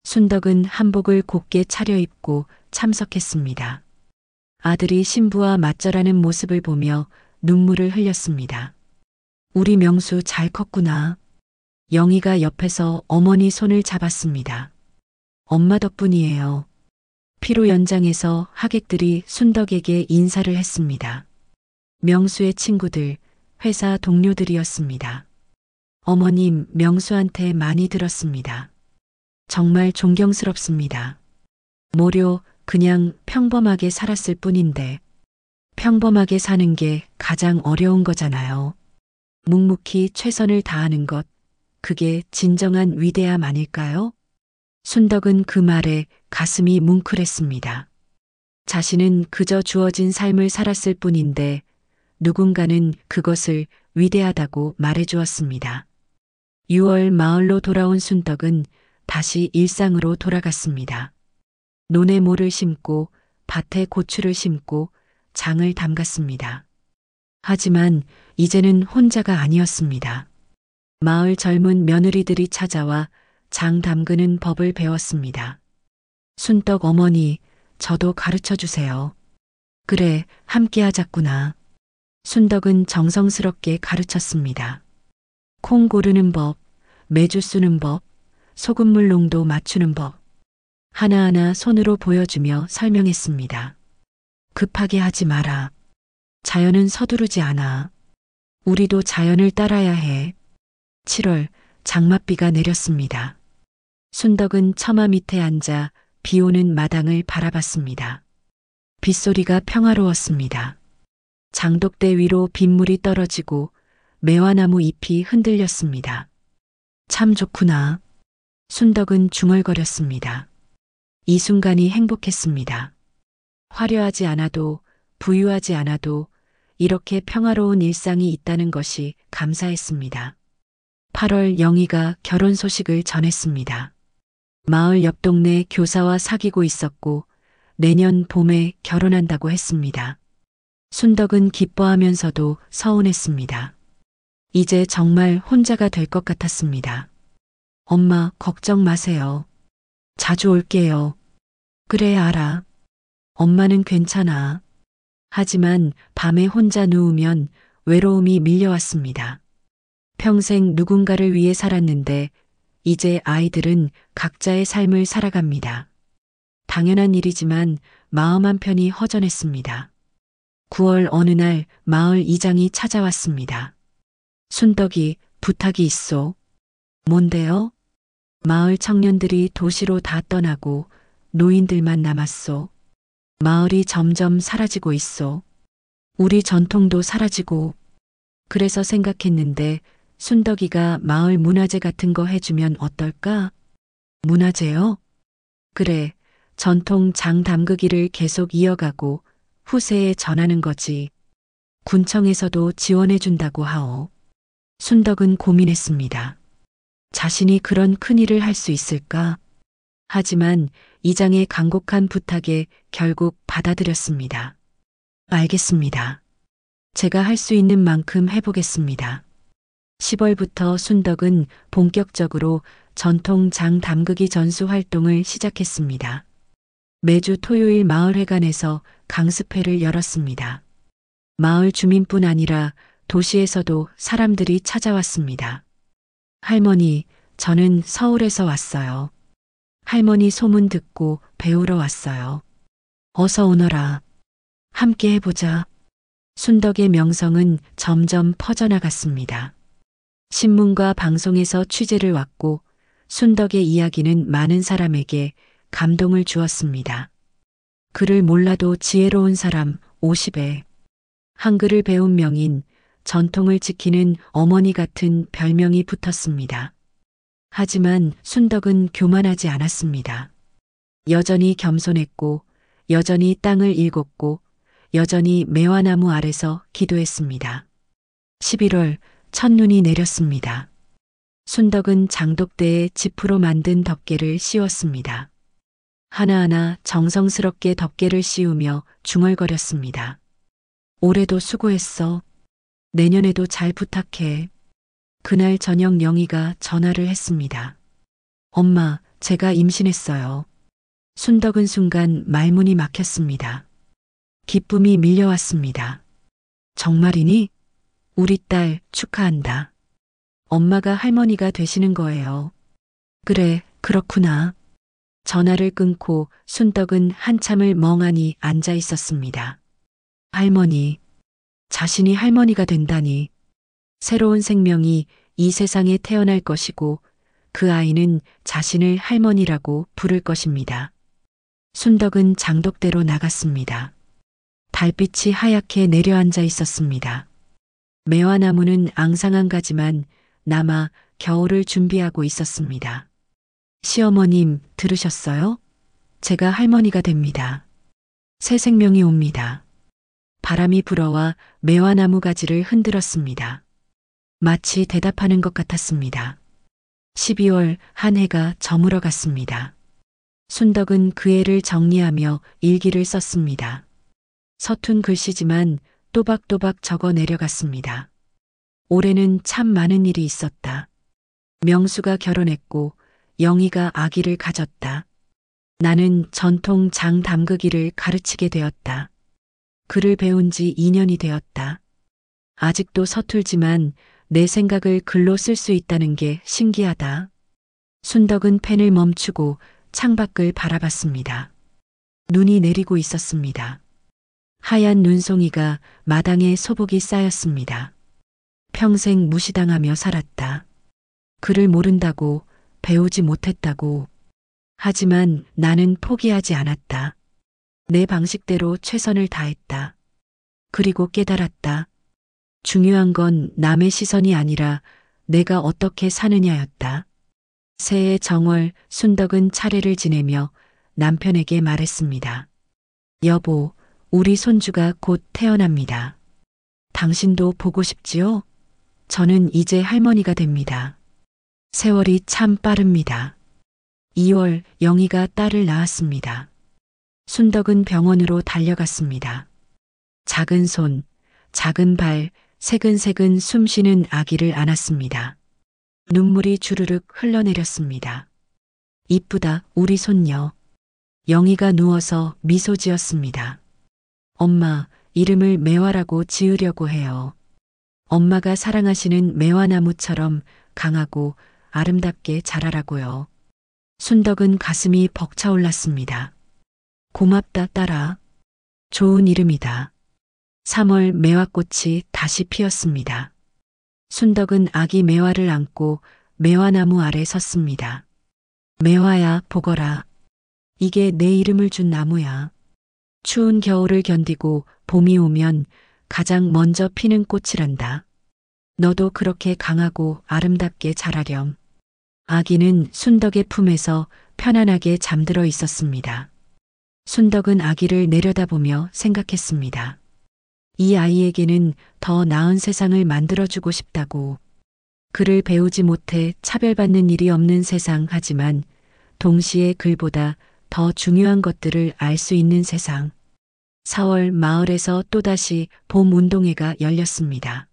순덕은 한복을 곱게 차려입고 참석했습니다. 아들이 신부와 맞절하는 모습을 보며 눈물을 흘렸습니다. 우리 명수 잘 컸구나. 영희가 옆에서 어머니 손을 잡았습니다. 엄마 덕분이에요. 피로 연장해서 하객들이 순덕에게 인사를 했습니다. 명수의 친구들, 회사 동료들이었습니다. 어머님, 명수한테 많이 들었습니다. 정말 존경스럽습니다. 모려 그냥 평범하게 살았을 뿐인데 평범하게 사는 게 가장 어려운 거잖아요. 묵묵히 최선을 다하는 것, 그게 진정한 위대함 아닐까요? 순덕은 그 말에 가슴이 뭉클했습니다. 자신은 그저 주어진 삶을 살았을 뿐인데 누군가는 그것을 위대하다고 말해 주었습니다. 6월 마을로 돌아온 순덕은 다시 일상으로 돌아갔습니다. 논에 모를 심고 밭에 고추를 심고 장을 담갔습니다. 하지만 이제는 혼자가 아니었습니다. 마을 젊은 며느리들이 찾아와 장 담그는 법을 배웠습니다. 순떡 어머니, 저도 가르쳐 주세요. 그래, 함께 하자꾸나. 순덕은 정성스럽게 가르쳤습니다. 콩 고르는 법, 매주 쓰는 법, 소금물 농도 맞추는 법. 하나하나 손으로 보여주며 설명했습니다. 급하게 하지 마라. 자연은 서두르지 않아. 우리도 자연을 따라야 해. 7월 장맛비가 내렸습니다. 순덕은 처마 밑에 앉아 비 오는 마당을 바라봤습니다. 빗소리가 평화로웠습니다. 장독대 위로 빗물이 떨어지고 매화나무 잎이 흔들렸습니다. 참 좋구나. 순덕은 중얼거렸습니다. 이 순간이 행복했습니다. 화려하지 않아도 부유하지 않아도 이렇게 평화로운 일상이 있다는 것이 감사했습니다. 8월 영희가 결혼 소식을 전했습니다. 마을 옆 동네 교사와 사귀고 있었고 내년 봄에 결혼한다고 했습니다. 순덕은 기뻐하면서도 서운했습니다. 이제 정말 혼자가 될 것 같았습니다. 엄마, 걱정 마세요. 자주 올게요. 그래, 알아. 엄마는 괜찮아. 하지만 밤에 혼자 누우면 외로움이 밀려왔습니다. 평생 누군가를 위해 살았는데 이제 아이들은 각자의 삶을 살아갑니다. 당연한 일이지만 마음 한편이 허전했습니다. 9월 어느 날 마을 이장이 찾아왔습니다. 순덕이 부탁이 있소. 뭔데요? 마을 청년들이 도시로 다 떠나고 노인들만 남았소. 마을이 점점 사라지고 있소. 우리 전통도 사라지고. 그래서 생각했는데 순덕이가 마을 문화재 같은 거 해주면 어떨까? 문화재요? 그래, 전통 장 담그기를 계속 이어가고 후세에 전하는 거지. 군청에서도 지원해준다고 하오. 순덕은 고민했습니다. 자신이 그런 큰일을 할 수 있을까? 하지만 이장의 간곡한 부탁에 결국 받아들였습니다. 알겠습니다. 제가 할 수 있는 만큼 해보겠습니다. 10월부터 순덕은 본격적으로 전통 장 담그기 전수 활동을 시작했습니다. 매주 토요일 마을회관에서 강습회를 열었습니다. 마을 주민뿐 아니라 도시에서도 사람들이 찾아왔습니다. 할머니, 저는 서울에서 왔어요. 할머니 소문 듣고 배우러 왔어요. 어서 오너라. 함께 해보자. 순덕의 명성은 점점 퍼져나갔습니다. 신문과 방송에서 취재를 왔고 순덕의 이야기는 많은 사람에게 감동을 주었습니다. 글을 몰라도 지혜로운 사람 50에 한글을 배운 명인, 전통을 지키는 어머니 같은 별명이 붙었습니다. 하지만 순덕은 교만하지 않았습니다. 여전히 겸손했고 여전히 땅을 일궜고 여전히 매화나무 아래서 기도했습니다. 11월 첫눈이 내렸습니다. 순덕은 장독대에 지프로 만든 덮개를 씌웠습니다. 하나하나 정성스럽게 덮개를 씌우며 중얼거렸습니다. 올해도 수고했어. 내년에도 잘 부탁해. 그날 저녁 영희가 전화를 했습니다. 엄마, 제가 임신했어요. 순덕은 순간 말문이 막혔습니다. 기쁨이 밀려왔습니다. 정말이니? 우리 딸 축하한다. 엄마가 할머니가 되시는 거예요. 그래, 그렇구나. 전화를 끊고 순덕은 한참을 멍하니 앉아 있었습니다. 할머니, 자신이 할머니가 된다니. 새로운 생명이 이 세상에 태어날 것이고 그 아이는 자신을 할머니라고 부를 것입니다. 순덕은 장독대로 나갔습니다. 달빛이 하얗게 내려앉아 있었습니다. 매화나무는 앙상한 가지만 남아 겨울을 준비하고 있었습니다. 시어머님, 들으셨어요? 제가 할머니가 됩니다. 새 생명이 옵니다. 바람이 불어와 매화나무 가지를 흔들었습니다. 마치 대답하는 것 같았습니다. 12월 한 해가 저물어 갔습니다. 순덕은 그 해를 정리하며 일기를 썼습니다. 서툰 글씨지만 또박또박 적어 내려갔습니다. 올해는 참 많은 일이 있었다. 명수가 결혼했고 영희가 아기를 가졌다. 나는 전통 장 담그기를 가르치게 되었다. 글을 배운 지 2년이 되었다. 아직도 서툴지만 내 생각을 글로 쓸 수 있다는 게 신기하다. 순덕은 펜을 멈추고 창밖을 바라봤습니다. 눈이 내리고 있었습니다. 하얀 눈송이가 마당에 소복이 쌓였습니다. 평생 무시당하며 살았다. 글을 모른다고, 배우지 못했다고. 하지만 나는 포기하지 않았다. 내 방식대로 최선을 다했다. 그리고 깨달았다. 중요한 건 남의 시선이 아니라 내가 어떻게 사느냐였다. 새해 정월 순덕은 차례를 지내며 남편에게 말했습니다. 여보, 우리 손주가 곧 태어납니다. 당신도 보고 싶지요? 저는 이제 할머니가 됩니다. 세월이 참 빠릅니다. 2월 영희가 딸을 낳았습니다. 순덕은 병원으로 달려갔습니다. 작은 손, 작은 발, 새근새근 숨쉬는 아기를 안았습니다. 눈물이 주르륵 흘러내렸습니다. 이쁘다, 우리 손녀. 영희가 누워서 미소 지었습니다. 엄마, 이름을 매화라고 지으려고 해요. 엄마가 사랑하시는 매화나무처럼 강하고 아름답게 자라라고요. 순덕은 가슴이 벅차올랐습니다. 고맙다, 딸아. 좋은 이름이다. 3월 매화꽃이 다시 피었습니다. 순덕은 아기 매화를 안고 매화나무 아래 섰습니다. 매화야, 보거라. 이게 내 이름을 준 나무야. 추운 겨울을 견디고 봄이 오면 가장 먼저 피는 꽃이란다. 너도 그렇게 강하고 아름답게 자라렴. 아기는 순덕의 품에서 편안하게 잠들어 있었습니다. 순덕은 아기를 내려다보며 생각했습니다. 이 아이에게는 더 나은 세상을 만들어주고 싶다고. 글을 배우지 못해 차별받는 일이 없는 세상, 하지만 동시에 글보다 더 중요한 것들을 알 수 있는 세상. 4월 마을에서 또다시 봄 운동회가 열렸습니다.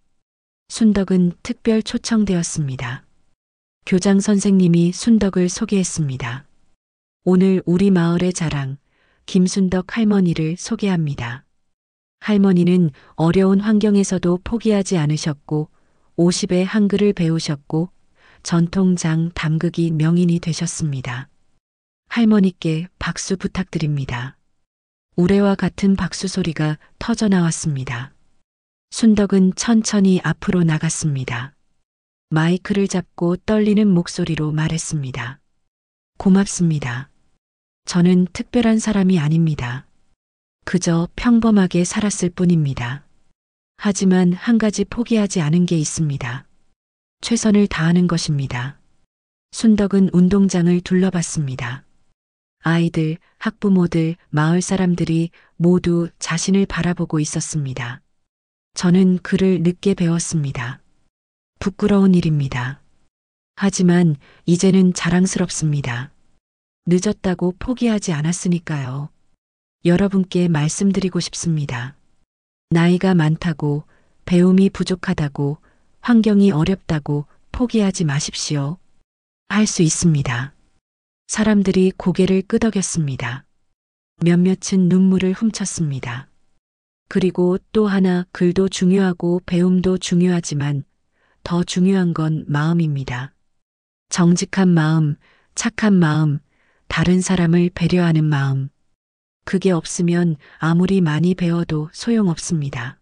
순덕은 특별 초청되었습니다. 교장 선생님이 순덕을 소개했습니다. 오늘 우리 마을의 자랑, 김순덕 할머니를 소개합니다. 할머니는 어려운 환경에서도 포기하지 않으셨고 50에 한글을 배우셨고 전통장 담그기 명인이 되셨습니다. 할머니께 박수 부탁드립니다. 우레와 같은 박수 소리가 터져 나왔습니다. 순덕은 천천히 앞으로 나갔습니다. 마이크를 잡고 떨리는 목소리로 말했습니다. 고맙습니다. 저는 특별한 사람이 아닙니다. 그저 평범하게 살았을 뿐입니다. 하지만 한 가지 포기하지 않은 게 있습니다. 최선을 다하는 것입니다. 순덕은 운동장을 둘러봤습니다. 아이들, 학부모들, 마을 사람들이 모두 자신을 바라보고 있었습니다. 저는 글을 늦게 배웠습니다. 부끄러운 일입니다. 하지만 이제는 자랑스럽습니다. 늦었다고 포기하지 않았으니까요. 여러분께 말씀드리고 싶습니다. 나이가 많다고, 배움이 부족하다고, 환경이 어렵다고 포기하지 마십시오. 할 수 있습니다. 사람들이 고개를 끄덕였습니다. 몇몇은 눈물을 훔쳤습니다. 그리고 또 하나, 글도 중요하고 배움도 중요하지만 더 중요한 건 마음입니다. 정직한 마음, 착한 마음, 다른 사람을 배려하는 마음. 그게 없으면 아무리 많이 배워도 소용없습니다.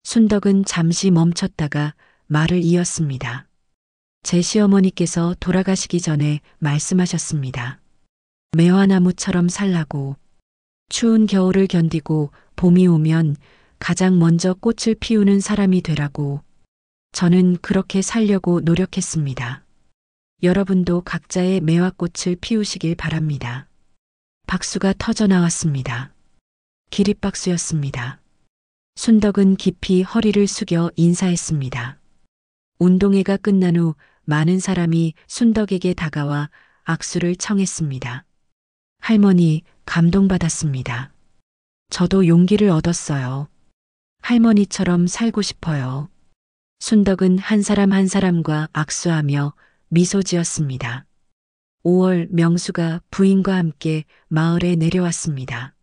순덕은 잠시 멈췄다가 말을 이었습니다. 제 시어머니께서 돌아가시기 전에 말씀하셨습니다. 매화나무처럼 살라고. 추운 겨울을 견디고 봄이 오면 가장 먼저 꽃을 피우는 사람이 되라고. 저는 그렇게 살려고 노력했습니다. 여러분도 각자의 매화꽃을 피우시길 바랍니다. 박수가 터져 나왔습니다. 기립박수였습니다. 순덕은 깊이 허리를 숙여 인사했습니다. 운동회가 끝난 후 많은 사람이 순덕에게 다가와 악수를 청했습니다. 할머니 감동받았습니다. 저도 용기를 얻었어요. 할머니처럼 살고 싶어요. 순덕은 한 사람 한 사람과 악수하며 미소 지었습니다. 5월 명수가 부인과 함께 마을에 내려왔습니다.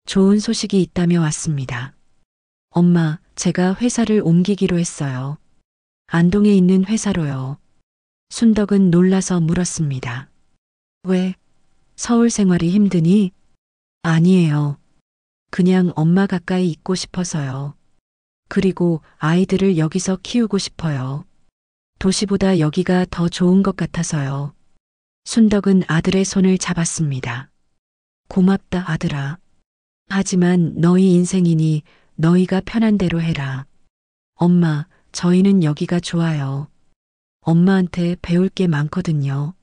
좋은 소식이 있다며 왔습니다. 엄마, 제가 회사를 옮기기로 했어요. 안동에 있는 회사로요. 순덕은 놀라서 물었습니다. 왜? 서울 생활이 힘드니? 아니에요. 그냥 엄마 가까이 있고 싶어서요. 그리고 아이들을 여기서 키우고 싶어요. 도시보다 여기가 더 좋은 것 같아서요. 순덕은 아들의 손을 잡았습니다. 고맙다, 아들아. 하지만 너희 인생이니 너희가 편한 대로 해라. 엄마, 저희는 여기가 좋아요. 엄마한테 배울 게 많거든요.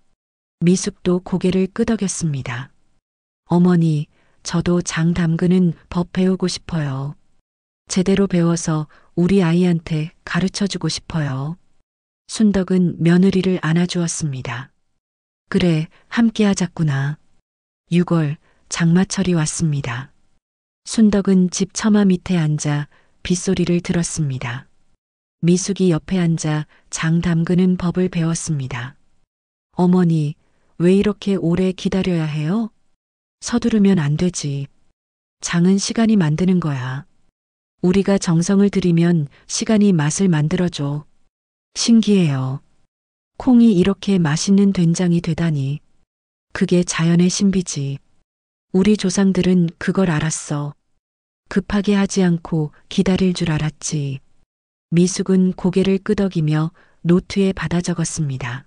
미숙도 고개를 끄덕였습니다. 어머니, 저도 장 담그는 법 배우고 싶어요. 제대로 배워서 우리 아이한테 가르쳐 주고 싶어요. 순덕은 며느리를 안아주었습니다. 그래, 함께 하자꾸나. 6월, 장마철이 왔습니다. 순덕은 집 처마 밑에 앉아 빗소리를 들었습니다. 미숙이 옆에 앉아 장 담그는 법을 배웠습니다. 어머니, 왜 이렇게 오래 기다려야 해요? 서두르면 안 되지. 장은 시간이 만드는 거야. 우리가 정성을 들이면 시간이 맛을 만들어줘. 신기해요. 콩이 이렇게 맛있는 된장이 되다니. 그게 자연의 신비지. 우리 조상들은 그걸 알았어. 급하게 하지 않고 기다릴 줄 알았지. 미숙은 고개를 끄덕이며 노트에 받아 적었습니다.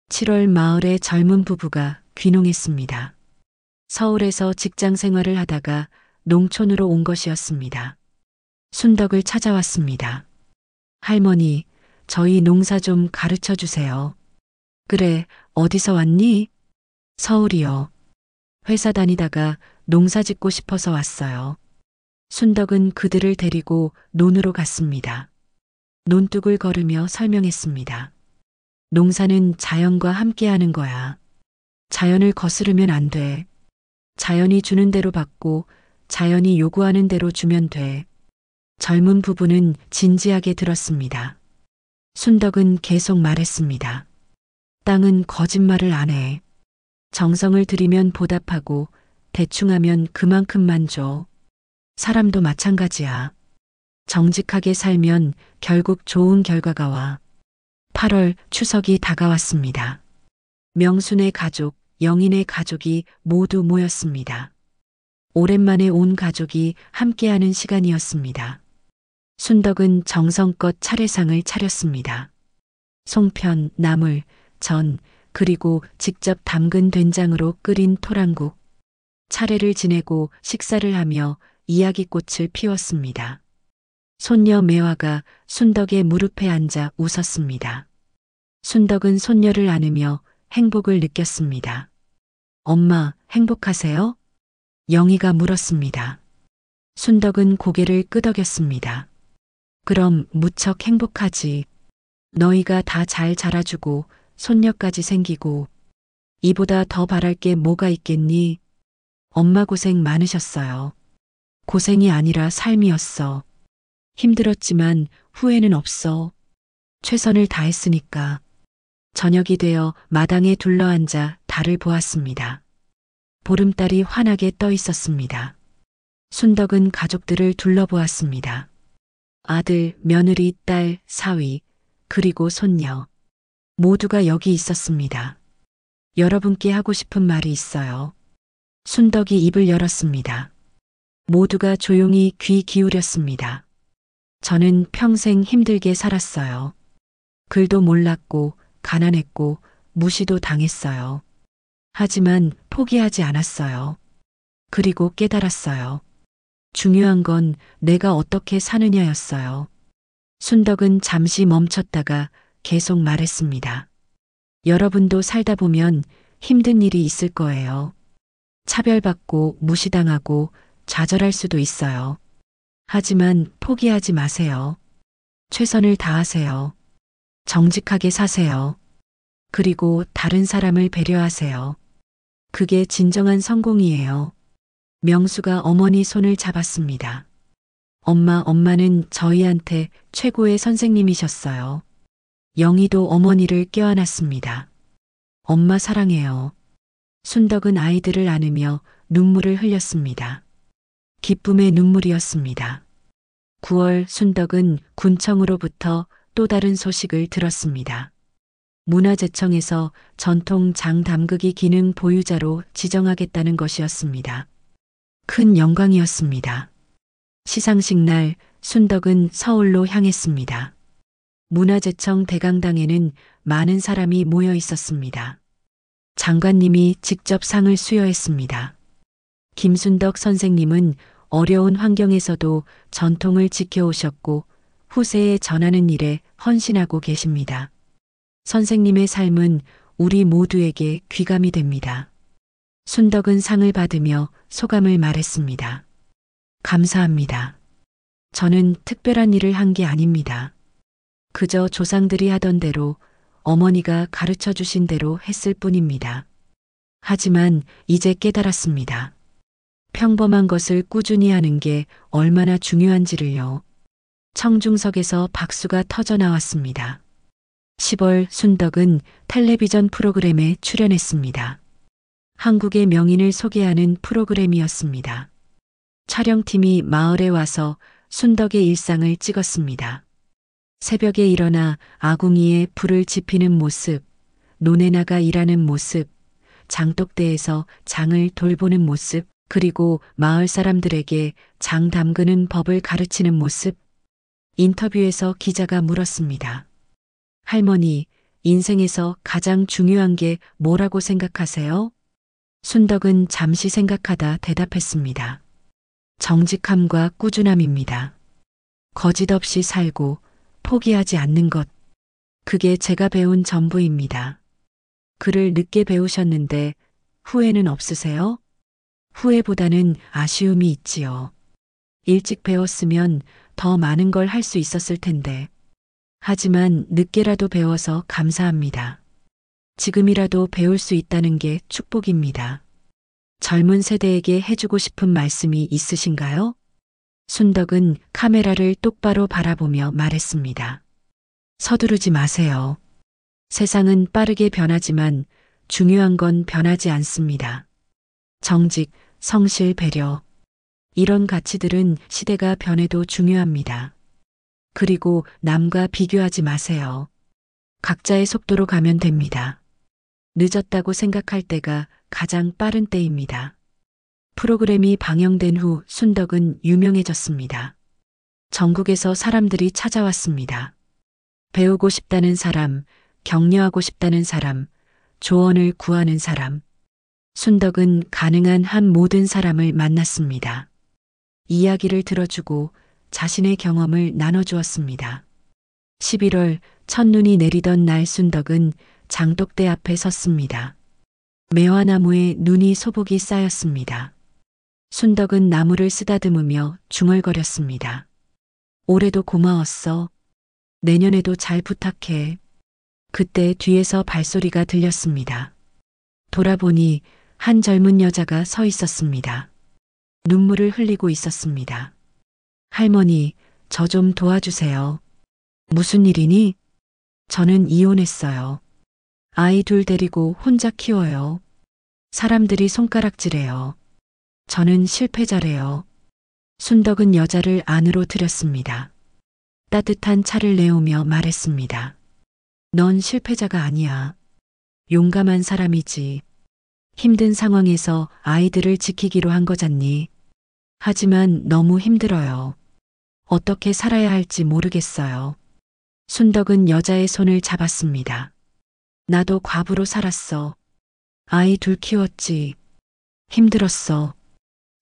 7월 마을의 젊은 부부가 귀농했습니다. 서울에서 직장 생활을 하다가 농촌으로 온 것이었습니다. 순덕을 찾아왔습니다. 할머니, 저희 농사 좀 가르쳐 주세요. 그래, 어디서 왔니? 서울이요. 회사 다니다가 농사 짓고 싶어서 왔어요. 순덕은 그들을 데리고 논으로 갔습니다. 논둑을 걸으며 설명했습니다. 농사는 자연과 함께 하는 거야. 자연을 거스르면 안 돼. 자연이 주는 대로 받고 자연이 요구하는 대로 주면 돼. 젊은 부부는 진지하게 들었습니다. 순덕은 계속 말했습니다. 땅은 거짓말을 안 해. 정성을 들이면 보답하고 대충하면 그만큼만 줘. 사람도 마찬가지야. 정직하게 살면 결국 좋은 결과가 와. 8월 추석이 다가왔습니다. 명순의 가족, 영인의 가족이 모두 모였습니다. 오랜만에 온 가족이 함께하는 시간이었습니다. 순덕은 정성껏 차례상을 차렸습니다. 송편, 나물, 전, 그리고 직접 담근 된장으로 끓인 토랑국. 차례를 지내고 식사를 하며 이야기꽃을 피웠습니다. 손녀 매화가 순덕의 무릎에 앉아 웃었습니다. 순덕은 손녀를 안으며 행복을 느꼈습니다. 엄마, 행복하세요? 영희가 물었습니다. 순덕은 고개를 끄덕였습니다. 그럼 무척 행복하지. 너희가 다 잘 자라주고 손녀까지 생기고 이보다 더 바랄 게 뭐가 있겠니? 엄마 고생 많으셨어요. 고생이 아니라 삶이었어. 힘들었지만 후회는 없어. 최선을 다했으니까. 저녁이 되어 마당에 둘러앉아 달을 보았습니다. 보름달이 환하게 떠 있었습니다. 순덕은 가족들을 둘러보았습니다. 아들, 며느리, 딸, 사위, 그리고 손녀. 모두가 여기 있었습니다. 여러분께 하고 싶은 말이 있어요. 순덕이 입을 열었습니다. 모두가 조용히 귀 기울였습니다. 저는 평생 힘들게 살았어요. 글도 몰랐고, 가난했고, 무시도 당했어요. 하지만 포기하지 않았어요. 그리고 깨달았어요. 중요한 건 내가 어떻게 사느냐였어요. 순덕은 잠시 멈췄다가 계속 말했습니다. 여러분도 살다 보면 힘든 일이 있을 거예요. 차별받고 무시당하고 좌절할 수도 있어요. 하지만 포기하지 마세요. 최선을 다하세요. 정직하게 사세요. 그리고 다른 사람을 배려하세요. 그게 진정한 성공이에요. 명수가 어머니 손을 잡았습니다. 엄마는 저희한테 최고의 선생님이셨어요. 영희도 어머니를 껴안았습니다. 엄마 사랑해요. 순덕은 아이들을 안으며 눈물을 흘렸습니다. 기쁨의 눈물이었습니다. 9월 순덕은 군청으로부터 또 다른 소식을 들었습니다. 문화재청에서 전통 장담그기 기능 보유자로 지정하겠다는 것이었습니다. 큰 영광이었습니다. 시상식 날 순덕은 서울로 향했습니다. 문화재청 대강당에는 많은 사람이 모여 있었습니다. 장관님이 직접 상을 수여했습니다. 김순덕 선생님은 어려운 환경에서도 전통을 지켜오셨고 후세에 전하는 일에 헌신하고 계십니다. 선생님의 삶은 우리 모두에게 귀감이 됩니다. 순덕은 상을 받으며 소감을 말했습니다. 감사합니다. 저는 특별한 일을 한 게 아닙니다. 그저 조상들이 하던 대로 어머니가 가르쳐 주신 대로 했을 뿐입니다. 하지만 이제 깨달았습니다. 평범한 것을 꾸준히 하는 게 얼마나 중요한지를요. 청중석에서 박수가 터져 나왔습니다. 10월 순덕은 텔레비전 프로그램에 출연했습니다. 한국의 명인을 소개하는 프로그램이었습니다. 촬영팀이 마을에 와서 순덕의 일상을 찍었습니다. 새벽에 일어나 아궁이에 불을 지피는 모습, 논에 나가 일하는 모습, 장독대에서 장을 돌보는 모습, 그리고 마을 사람들에게 장 담그는 법을 가르치는 모습. 인터뷰에서 기자가 물었습니다. 할머니, 인생에서 가장 중요한 게 뭐라고 생각하세요? 순덕은 잠시 생각하다 대답했습니다. 정직함과 꾸준함입니다. 거짓 없이 살고 포기하지 않는 것. 그게 제가 배운 전부입니다. 글을 늦게 배우셨는데 후회는 없으세요? 후회보다는 아쉬움이 있지요. 일찍 배웠으면 더 많은 걸 할 수 있었을 텐데. 하지만 늦게라도 배워서 감사합니다. 지금이라도 배울 수 있다는 게 축복입니다. 젊은 세대에게 해주고 싶은 말씀이 있으신가요? 순덕은 카메라를 똑바로 바라보며 말했습니다. 서두르지 마세요. 세상은 빠르게 변하지만 중요한 건 변하지 않습니다. 정직, 성실, 배려. 이런 가치들은 시대가 변해도 중요합니다. 그리고 남과 비교하지 마세요. 각자의 속도로 가면 됩니다. 늦었다고 생각할 때가 가장 빠른 때입니다. 프로그램이 방영된 후 순덕은 유명해졌습니다. 전국에서 사람들이 찾아왔습니다. 배우고 싶다는 사람, 격려하고 싶다는 사람, 조언을 구하는 사람. 순덕은 가능한 한 모든 사람을 만났습니다. 이야기를 들어주고 자신의 경험을 나눠주었습니다. 11월 첫눈이 내리던 날 순덕은 장독대 앞에 섰습니다. 매화나무에 눈이 소복이 쌓였습니다. 순덕은 나무를 쓰다듬으며 중얼거렸습니다. 올해도 고마웠어. 내년에도 잘 부탁해. 그때 뒤에서 발소리가 들렸습니다. 돌아보니 한 젊은 여자가 서 있었습니다. 눈물을 흘리고 있었습니다. 할머니, 저 좀 도와주세요. 무슨 일이니? 저는 이혼했어요. 아이 둘 데리고 혼자 키워요. 사람들이 손가락질해요. 저는 실패자래요. 순덕은 여자를 안으로 들였습니다. 따뜻한 차를 내오며 말했습니다. 넌 실패자가 아니야. 용감한 사람이지. 힘든 상황에서 아이들을 지키기로 한 거잖니. 하지만 너무 힘들어요. 어떻게 살아야 할지 모르겠어요. 순덕은 여자의 손을 잡았습니다. 나도 과부로 살았어. 아이 둘 키웠지. 힘들었어.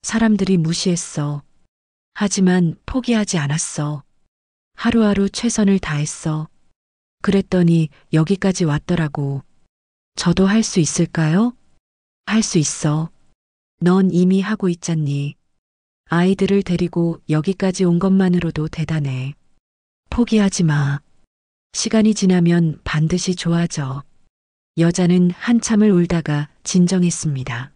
사람들이 무시했어. 하지만 포기하지 않았어. 하루하루 최선을 다했어. 그랬더니 여기까지 왔더라고. 저도 할 수 있을까요? 할 수 있어. 넌 이미 하고 있잖니. 아이들을 데리고 여기까지 온 것만으로도 대단해. 포기하지 마. 시간이 지나면 반드시 좋아져. 여자는 한참을 울다가 진정했습니다.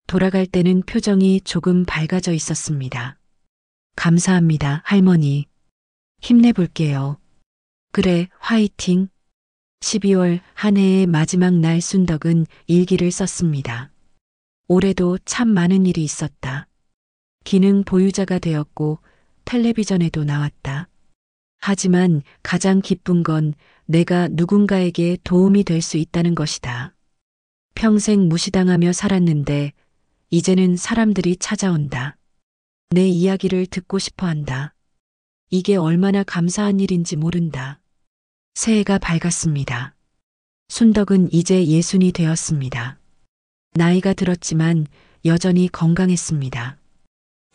돌아갈 때는 표정이 조금 밝아져 있었습니다. 감사합니다, 할머니. 힘내볼게요. 그래, 화이팅. 12월 한 해의 마지막 날 순덕은 일기를 썼습니다. 올해도 참 많은 일이 있었다. 기능 보유자가 되었고 텔레비전에도 나왔다. 하지만 가장 기쁜 건 내가 누군가에게 도움이 될 수 있다는 것이다. 평생 무시당하며 살았는데 이제는 사람들이 찾아온다. 내 이야기를 듣고 싶어 한다. 이게 얼마나 감사한 일인지 모른다. 새해가 밝았습니다. 순덕은 이제 60이 되었습니다. 나이가 들었지만 여전히 건강했습니다.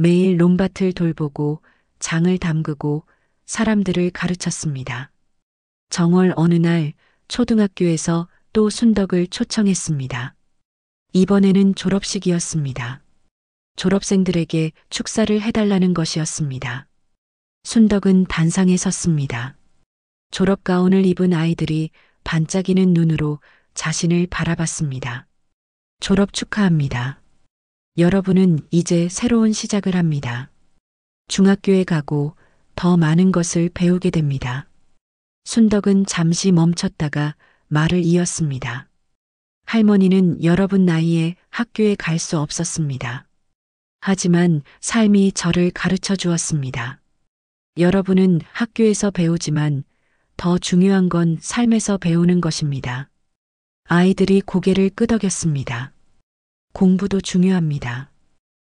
매일 논밭을 돌보고 장을 담그고 사람들을 가르쳤습니다. 정월 어느 날 초등학교에서 또 순덕을 초청했습니다. 이번에는 졸업식이었습니다. 졸업생들에게 축사를 해달라는 것이었습니다. 순덕은 단상에 섰습니다. 졸업가운을 입은 아이들이 반짝이는 눈으로 자신을 바라봤습니다. 졸업 축하합니다. 여러분은 이제 새로운 시작을 합니다. 중학교에 가고 더 많은 것을 배우게 됩니다. 순덕은 잠시 멈췄다가 말을 이었습니다. 할머니는 여러분 나이에 학교에 갈 수 없었습니다. 하지만 삶이 저를 가르쳐 주었습니다. 여러분은 학교에서 배우지만 더 중요한 건 삶에서 배우는 것입니다. 아이들이 고개를 끄덕였습니다. 공부도 중요합니다.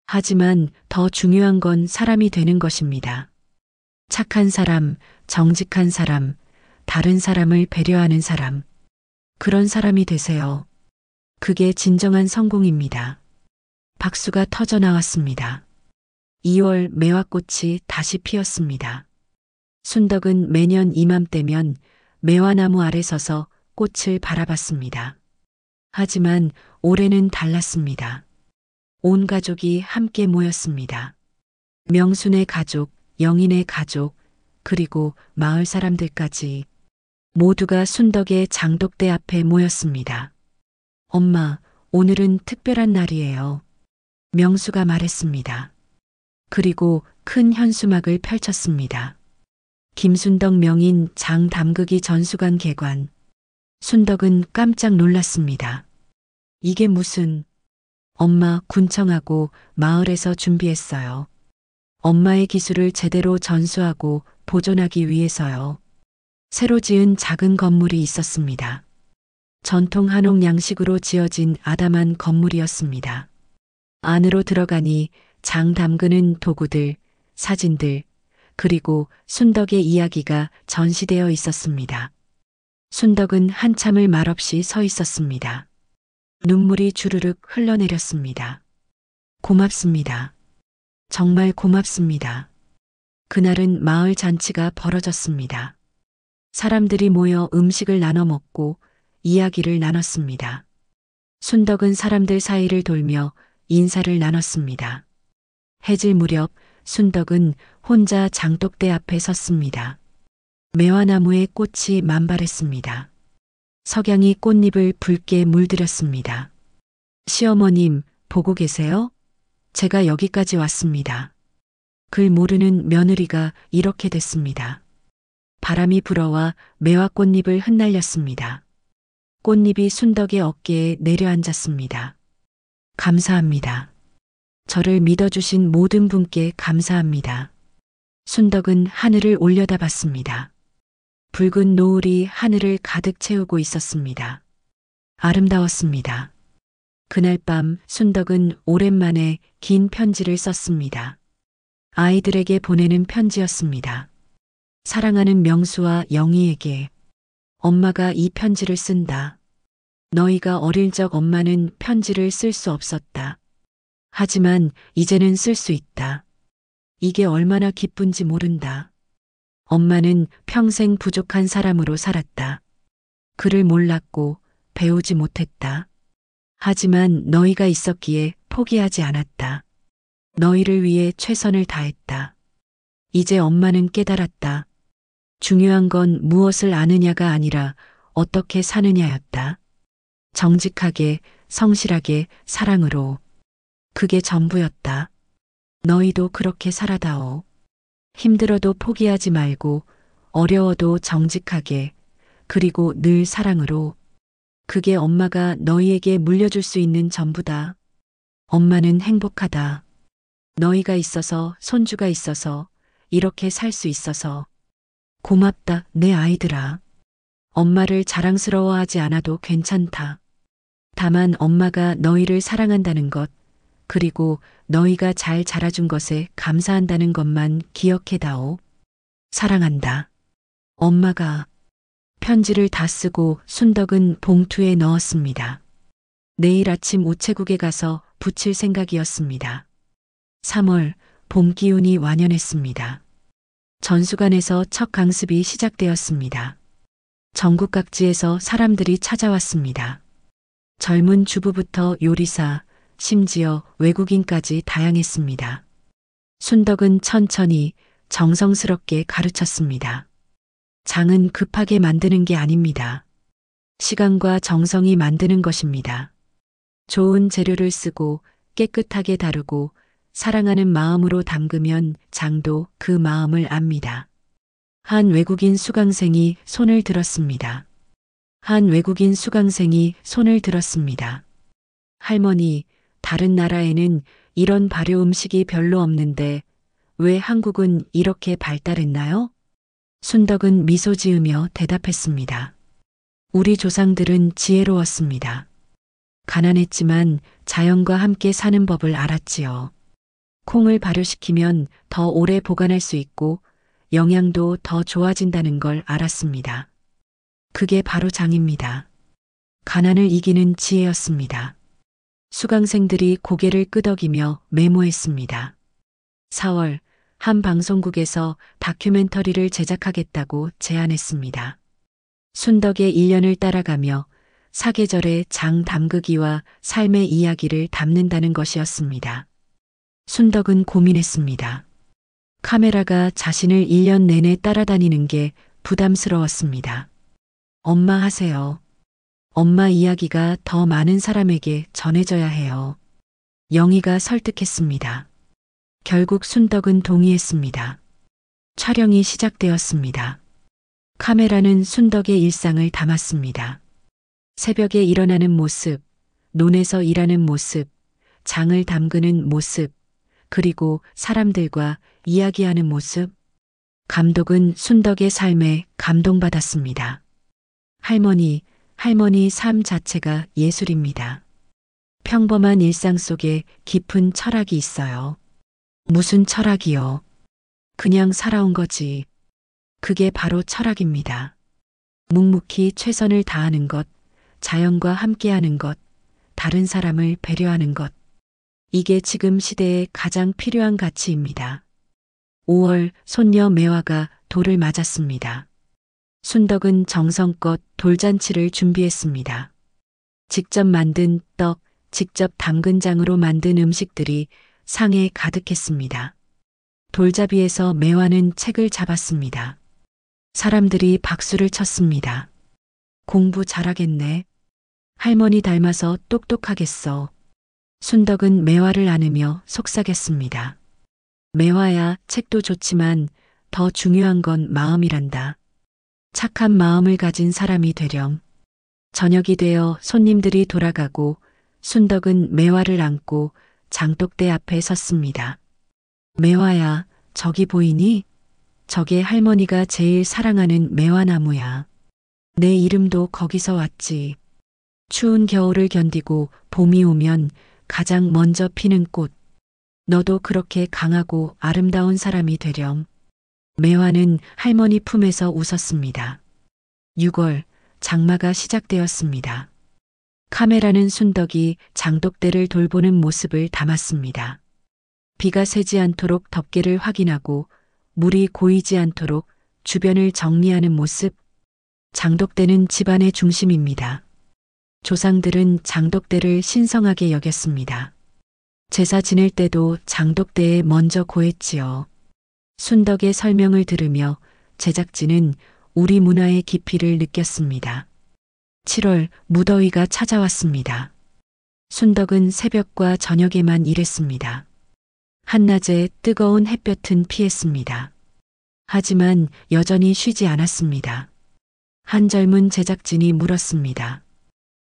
하지만 더 중요한 건 사람이 되는 것입니다. 착한 사람, 정직한 사람, 다른 사람을 배려하는 사람. 그런 사람이 되세요. 그게 진정한 성공입니다. 박수가 터져 나왔습니다. 2월 매화꽃이 다시 피었습니다. 순덕은 매년 이맘때면 매화나무 아래 서서 꽃을 바라봤습니다. 하지만 올해는 달랐습니다. 온 가족이 함께 모였습니다. 명순의 가족, 영인의 가족, 그리고 마을 사람들까지 모두가 순덕의 장독대 앞에 모였습니다. 엄마, 오늘은 특별한 날이에요. 명수가 말했습니다. 그리고 큰 현수막을 펼쳤습니다. 김순덕 명인 장 담그기 전수관 개관. 순덕은 깜짝 놀랐습니다. 이게 무슨... 엄마 군청하고 마을에서 준비했어요. 엄마의 기술을 제대로 전수하고 보존하기 위해서요. 새로 지은 작은 건물이 있었습니다. 전통 한옥 양식으로 지어진 아담한 건물이었습니다. 안으로 들어가니 장 담그는 도구들, 사진들, 그리고 순덕의 이야기가 전시되어 있었습니다. 순덕은 한참을 말없이 서 있었습니다. 눈물이 주르륵 흘러내렸습니다. 고맙습니다. 정말 고맙습니다. 그날은 마을 잔치가 벌어졌습니다. 사람들이 모여 음식을 나눠 먹고 이야기를 나눴습니다. 순덕은 사람들 사이를 돌며 인사를 나눴습니다. 해질 무렵 순덕은 혼자 장독대 앞에 섰습니다. 매화나무에 꽃이 만발했습니다. 석양이 꽃잎을 붉게 물들였습니다. 시어머님, 보고 계세요? 제가 여기까지 왔습니다. 글 모르는 며느리가 이렇게 됐습니다. 바람이 불어와 매화 꽃잎을 흩날렸습니다. 꽃잎이 순덕의 어깨에 내려앉았습니다. 감사합니다. 저를 믿어주신 모든 분께 감사합니다. 순덕은 하늘을 올려다봤습니다. 붉은 노을이 하늘을 가득 채우고 있었습니다. 아름다웠습니다. 그날 밤 순덕은 오랜만에 긴 편지를 썼습니다. 아이들에게 보내는 편지였습니다. 사랑하는 명수와 영희에게 엄마가 이 편지를 쓴다. 너희가 어릴 적 엄마는 편지를 쓸 수 없었다. 하지만 이제는 쓸 수 있다. 이게 얼마나 기쁜지 모른다. 엄마는 평생 부족한 사람으로 살았다. 글을 몰랐고 배우지 못했다. 하지만 너희가 있었기에 포기하지 않았다. 너희를 위해 최선을 다했다. 이제 엄마는 깨달았다. 중요한 건 무엇을 아느냐가 아니라 어떻게 사느냐였다. 정직하게, 성실하게, 사랑으로. 그게 전부였다. 너희도 그렇게 살아다오. 힘들어도 포기하지 말고, 어려워도 정직하게, 그리고 늘 사랑으로. 그게 엄마가 너희에게 물려줄 수 있는 전부다. 엄마는 행복하다. 너희가 있어서, 손주가 있어서, 이렇게 살 수 있어서. 고맙다, 내 아이들아. 엄마를 자랑스러워하지 않아도 괜찮다. 다만 엄마가 너희를 사랑한다는 것, 그리고 너희가 잘 자라준 것에 감사한다는 것만 기억해다오. 사랑한다. 엄마가 편지를 다 쓰고 순덕은 봉투에 넣었습니다. 내일 아침 우체국에 가서 붙일 생각이었습니다. 3월 봄 기운이 완연했습니다. 전수관에서 첫 강습이 시작되었습니다. 전국 각지에서 사람들이 찾아왔습니다. 젊은 주부부터 요리사, 심지어 외국인까지 다양했습니다. 순덕은 천천히 정성스럽게 가르쳤습니다. 장은 급하게 만드는 게 아닙니다. 시간과 정성이 만드는 것입니다. 좋은 재료를 쓰고 깨끗하게 다루고 사랑하는 마음으로 담그면 장도 그 마음을 압니다. 한 외국인 수강생이 손을 들었습니다. 한 외국인 수강생이 손을 들었습니다. 할머니, 다른 나라에는 이런 발효 음식이 별로 없는데 왜 한국은 이렇게 발달했나요? 순덕은 미소 지으며 대답했습니다. 우리 조상들은 지혜로웠습니다. 가난했지만 자연과 함께 사는 법을 알았지요. 콩을 발효시키면 더 오래 보관할 수 있고 영양도 더 좋아진다는 걸 알았습니다. 그게 바로 장입니다. 가난을 이기는 지혜였습니다. 수강생들이 고개를 끄덕이며 메모했습니다. 4월 한 방송국에서 다큐멘터리를 제작하겠다고 제안했습니다. 순덕의 일년을 따라가며 사계절의 장 담그기와 삶의 이야기를 담는다는 것이었습니다. 순덕은 고민했습니다. 카메라가 자신을 1년 내내 따라다니는 게 부담스러웠습니다. 엄마 하세요. 엄마 이야기가 더 많은 사람에게 전해져야 해요. 영희가 설득했습니다. 결국 순덕은 동의했습니다. 촬영이 시작되었습니다. 카메라는 순덕의 일상을 담았습니다. 새벽에 일어나는 모습, 논에서 일하는 모습, 장을 담그는 모습, 그리고 사람들과 이야기하는 모습. 감독은 순덕의 삶에 감동받았습니다. 할머니 삶 자체가 예술입니다. 평범한 일상 속에 깊은 철학이 있어요. 무슨 철학이요? 그냥 살아온 거지. 그게 바로 철학입니다. 묵묵히 최선을 다하는 것, 자연과 함께하는 것, 다른 사람을 배려하는 것. 이게 지금 시대에 가장 필요한 가치입니다. 5월 손녀 매화가 돌을 맞았습니다. 순덕은 정성껏 돌잔치를 준비했습니다. 직접 만든 떡, 직접 담근 장으로 만든 음식들이 상에 가득했습니다. 돌잡이에서 매화는 책을 잡았습니다. 사람들이 박수를 쳤습니다. 공부 잘하겠네. 할머니 닮아서 똑똑하겠어. 순덕은 매화를 안으며 속삭였습니다. 매화야, 책도 좋지만 더 중요한 건 마음이란다. 착한 마음을 가진 사람이 되렴. 저녁이 되어 손님들이 돌아가고 순덕은 매화를 안고 장독대 앞에 섰습니다. 매화야, 저기 보이니? 저게 할머니가 제일 사랑하는 매화나무야. 내 이름도 거기서 왔지. 추운 겨울을 견디고 봄이 오면 가장 먼저 피는 꽃. 너도 그렇게 강하고 아름다운 사람이 되렴. 매화는 할머니 품에서 웃었습니다. 6월 장마가 시작되었습니다. 카메라는 순덕이 장독대를 돌보는 모습을 담았습니다. 비가 새지 않도록 덮개를 확인하고 물이 고이지 않도록 주변을 정리하는 모습. 장독대는 집안의 중심입니다. 조상들은 장독대를 신성하게 여겼습니다. 제사 지낼 때도 장독대에 먼저 고했지요. 순덕의 설명을 들으며 제작진은 우리 문화의 깊이를 느꼈습니다. 7월 무더위가 찾아왔습니다. 순덕은 새벽과 저녁에만 일했습니다. 한낮에 뜨거운 햇볕은 피했습니다. 하지만 여전히 쉬지 않았습니다. 한 젊은 제작진이 물었습니다.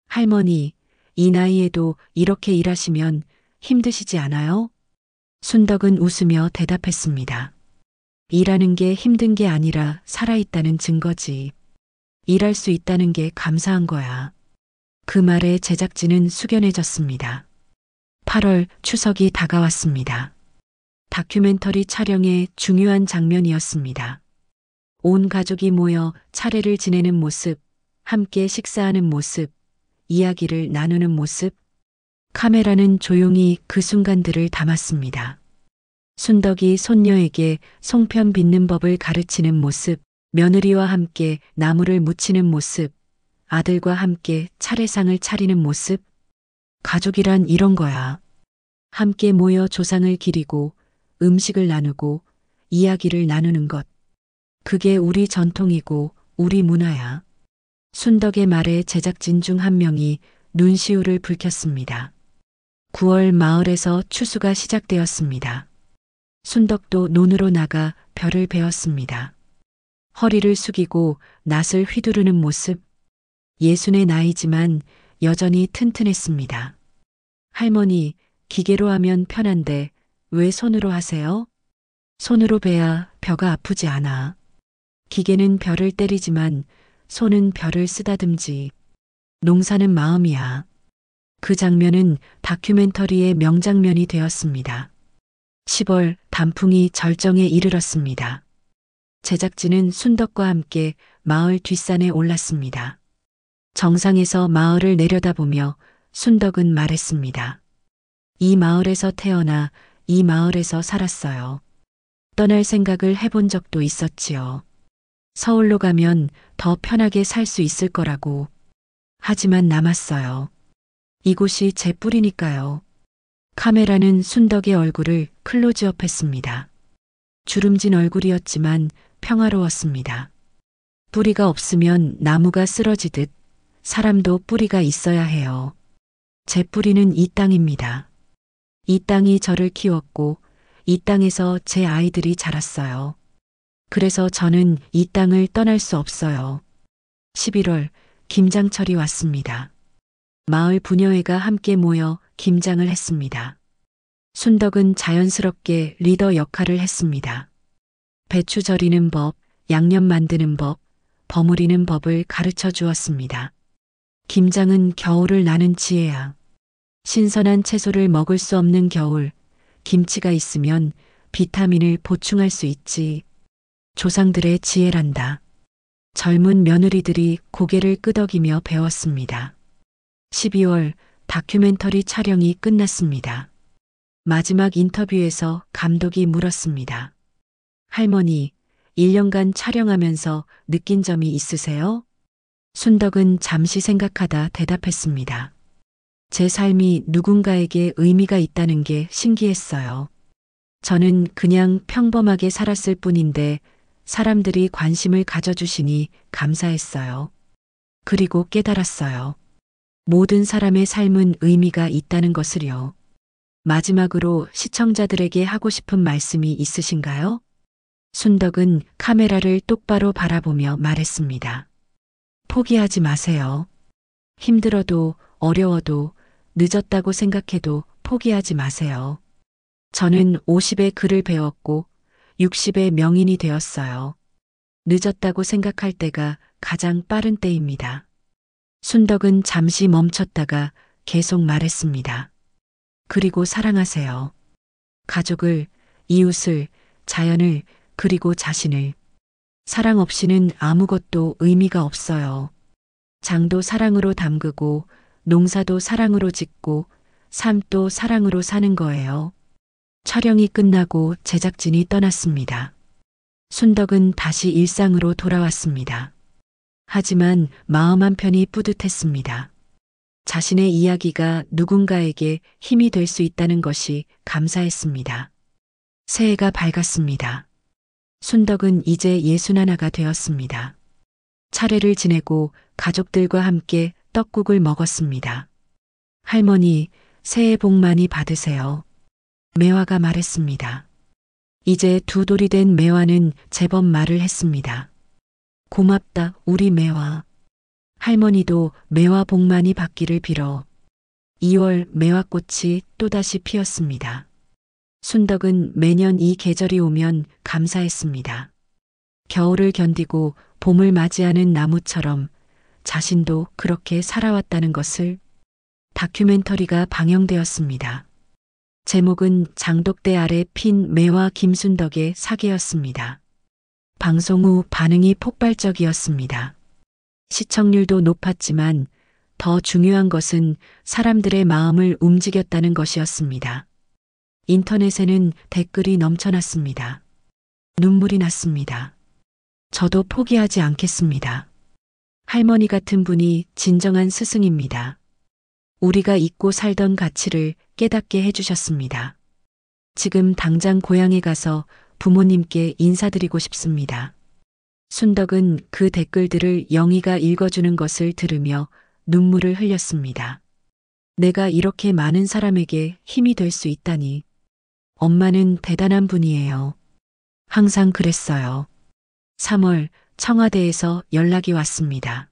할머니, 이 나이에도 이렇게 일하시면 힘드시지 않아요? 순덕은 웃으며 대답했습니다. 일하는 게 힘든 게 아니라 살아있다는 증거지. 일할 수 있다는 게 감사한 거야. 그 말에 제작진은 숙연해졌습니다. 8월 추석이 다가왔습니다. 다큐멘터리 촬영의 중요한 장면이었습니다. 온 가족이 모여 차례를 지내는 모습, 함께 식사하는 모습, 이야기를 나누는 모습. 카메라는 조용히 그 순간들을 담았습니다. 순덕이 손녀에게 송편 빚는 법을 가르치는 모습, 며느리와 함께 나무를 묻히는 모습, 아들과 함께 차례상을 차리는 모습. 가족이란 이런 거야. 함께 모여 조상을 기리고 음식을 나누고 이야기를 나누는 것. 그게 우리 전통이고 우리 문화야. 순덕의 말에 제작진 중 한 명이 눈시울을 붉혔습니다. 9월 마을에서 추수가 시작되었습니다. 순덕도 논으로 나가 벼를 베었습니다. 허리를 숙이고 낫을 휘두르는 모습. 60의 나이지만 여전히 튼튼했습니다. 할머니, 기계로 하면 편한데 왜 손으로 하세요? 손으로 베야 벼가 아프지 않아. 기계는 벼를 때리지만 손은 벼를 쓰다듬지. 농사는 마음이야. 그 장면은 다큐멘터리의 명장면이 되었습니다. 10월 단풍이 절정에 이르렀습니다. 제작진은 순덕과 함께 마을 뒷산에 올랐습니다. 정상에서 마을을 내려다보며 순덕은 말했습니다. 이 마을에서 태어나 이 마을에서 살았어요. 떠날 생각을 해본 적도 있었지요. 서울로 가면 더 편하게 살 수 있을 거라고. 하지만 남았어요. 이곳이 제 뿌리니까요. 카메라는 순덕의 얼굴을 클로즈업했습니다. 주름진 얼굴이었지만 평화로웠습니다. 뿌리가 없으면 나무가 쓰러지듯 사람도 뿌리가 있어야 해요. 제 뿌리는 이 땅입니다. 이 땅이 저를 키웠고 이 땅에서 제 아이들이 자랐어요. 그래서 저는 이 땅을 떠날 수 없어요. 11월 김장철이 왔습니다. 마을 부녀회가 함께 모여 김장을 했습니다. 순덕은 자연스럽게 리더 역할을 했습니다. 배추 절이는 법, 양념 만드는 법, 버무리는 법을 가르쳐 주었습니다. 김장은 겨울을 나는 지혜야. 신선한 채소를 먹을 수 없는 겨울, 김치가 있으면 비타민을 보충할 수 있지. 조상들의 지혜란다. 젊은 며느리들이 고개를 끄덕이며 배웠습니다. 12월 다큐멘터리 촬영이 끝났습니다. 마지막 인터뷰에서 감독이 물었습니다. 할머니, 1년간 촬영하면서 느낀 점이 있으세요? 순덕은 잠시 생각하다 대답했습니다. 제 삶이 누군가에게 의미가 있다는 게 신기했어요. 저는 그냥 평범하게 살았을 뿐인데 사람들이 관심을 가져주시니 감사했어요. 그리고 깨달았어요. 모든 사람의 삶은 의미가 있다는 것을요. 마지막으로 시청자들에게 하고 싶은 말씀이 있으신가요? 순덕은 카메라를 똑바로 바라보며 말했습니다. 포기하지 마세요. 힘들어도 어려워도 늦었다고 생각해도 포기하지 마세요. 저는 50에 글을 배웠고 60에 명인이 되었어요. 늦었다고 생각할 때가 가장 빠른 때입니다. 순덕은 잠시 멈췄다가 계속 말했습니다. 그리고 사랑하세요. 가족을, 이웃을, 자연을, 그리고 자신을. 사랑 없이는 아무것도 의미가 없어요. 장도 사랑으로 담그고 농사도 사랑으로 짓고 삶도 사랑으로 사는 거예요. 촬영이 끝나고 제작진이 떠났습니다. 순덕은 다시 일상으로 돌아왔습니다. 하지만 마음 한편이 뿌듯했습니다. 자신의 이야기가 누군가에게 힘이 될 수 있다는 것이 감사했습니다. 새해가 밝았습니다. 순덕은 이제 61가 되었습니다. 차례를 지내고 가족들과 함께 떡국을 먹었습니다. 할머니, 새해 복 많이 받으세요. 매화가 말했습니다. 이제 두 돌이 된 매화는 제법 말을 했습니다. 고맙다, 우리 매화. 할머니도 매화 복 많이 받기를 빌어. 2월 매화꽃이 또다시 피었습니다. 순덕은 매년 이 계절이 오면 감사했습니다. 겨울을 견디고 봄을 맞이하는 나무처럼 자신도 그렇게 살아왔다는 것을. 다큐멘터리가 방영되었습니다. 제목은 장독대 아래 핀 매화 김순덕의 사계였습니다. 방송 후 반응이 폭발적이었습니다. 시청률도 높았지만 더 중요한 것은 사람들의 마음을 움직였다는 것이었습니다. 인터넷에는 댓글이 넘쳐났습니다. 눈물이 났습니다. 저도 포기하지 않겠습니다. 할머니 같은 분이 진정한 스승입니다. 우리가 잊고 살던 가치를 깨닫게 해주셨습니다. 지금 당장 고향에 가서 부모님께 인사드리고 싶습니다. 순덕은 그 댓글들을 영희가 읽어주는 것을 들으며 눈물을 흘렸습니다. 내가 이렇게 많은 사람에게 힘이 될 수 있다니. 엄마는 대단한 분이에요. 항상 그랬어요. 3월 청와대에서 연락이 왔습니다.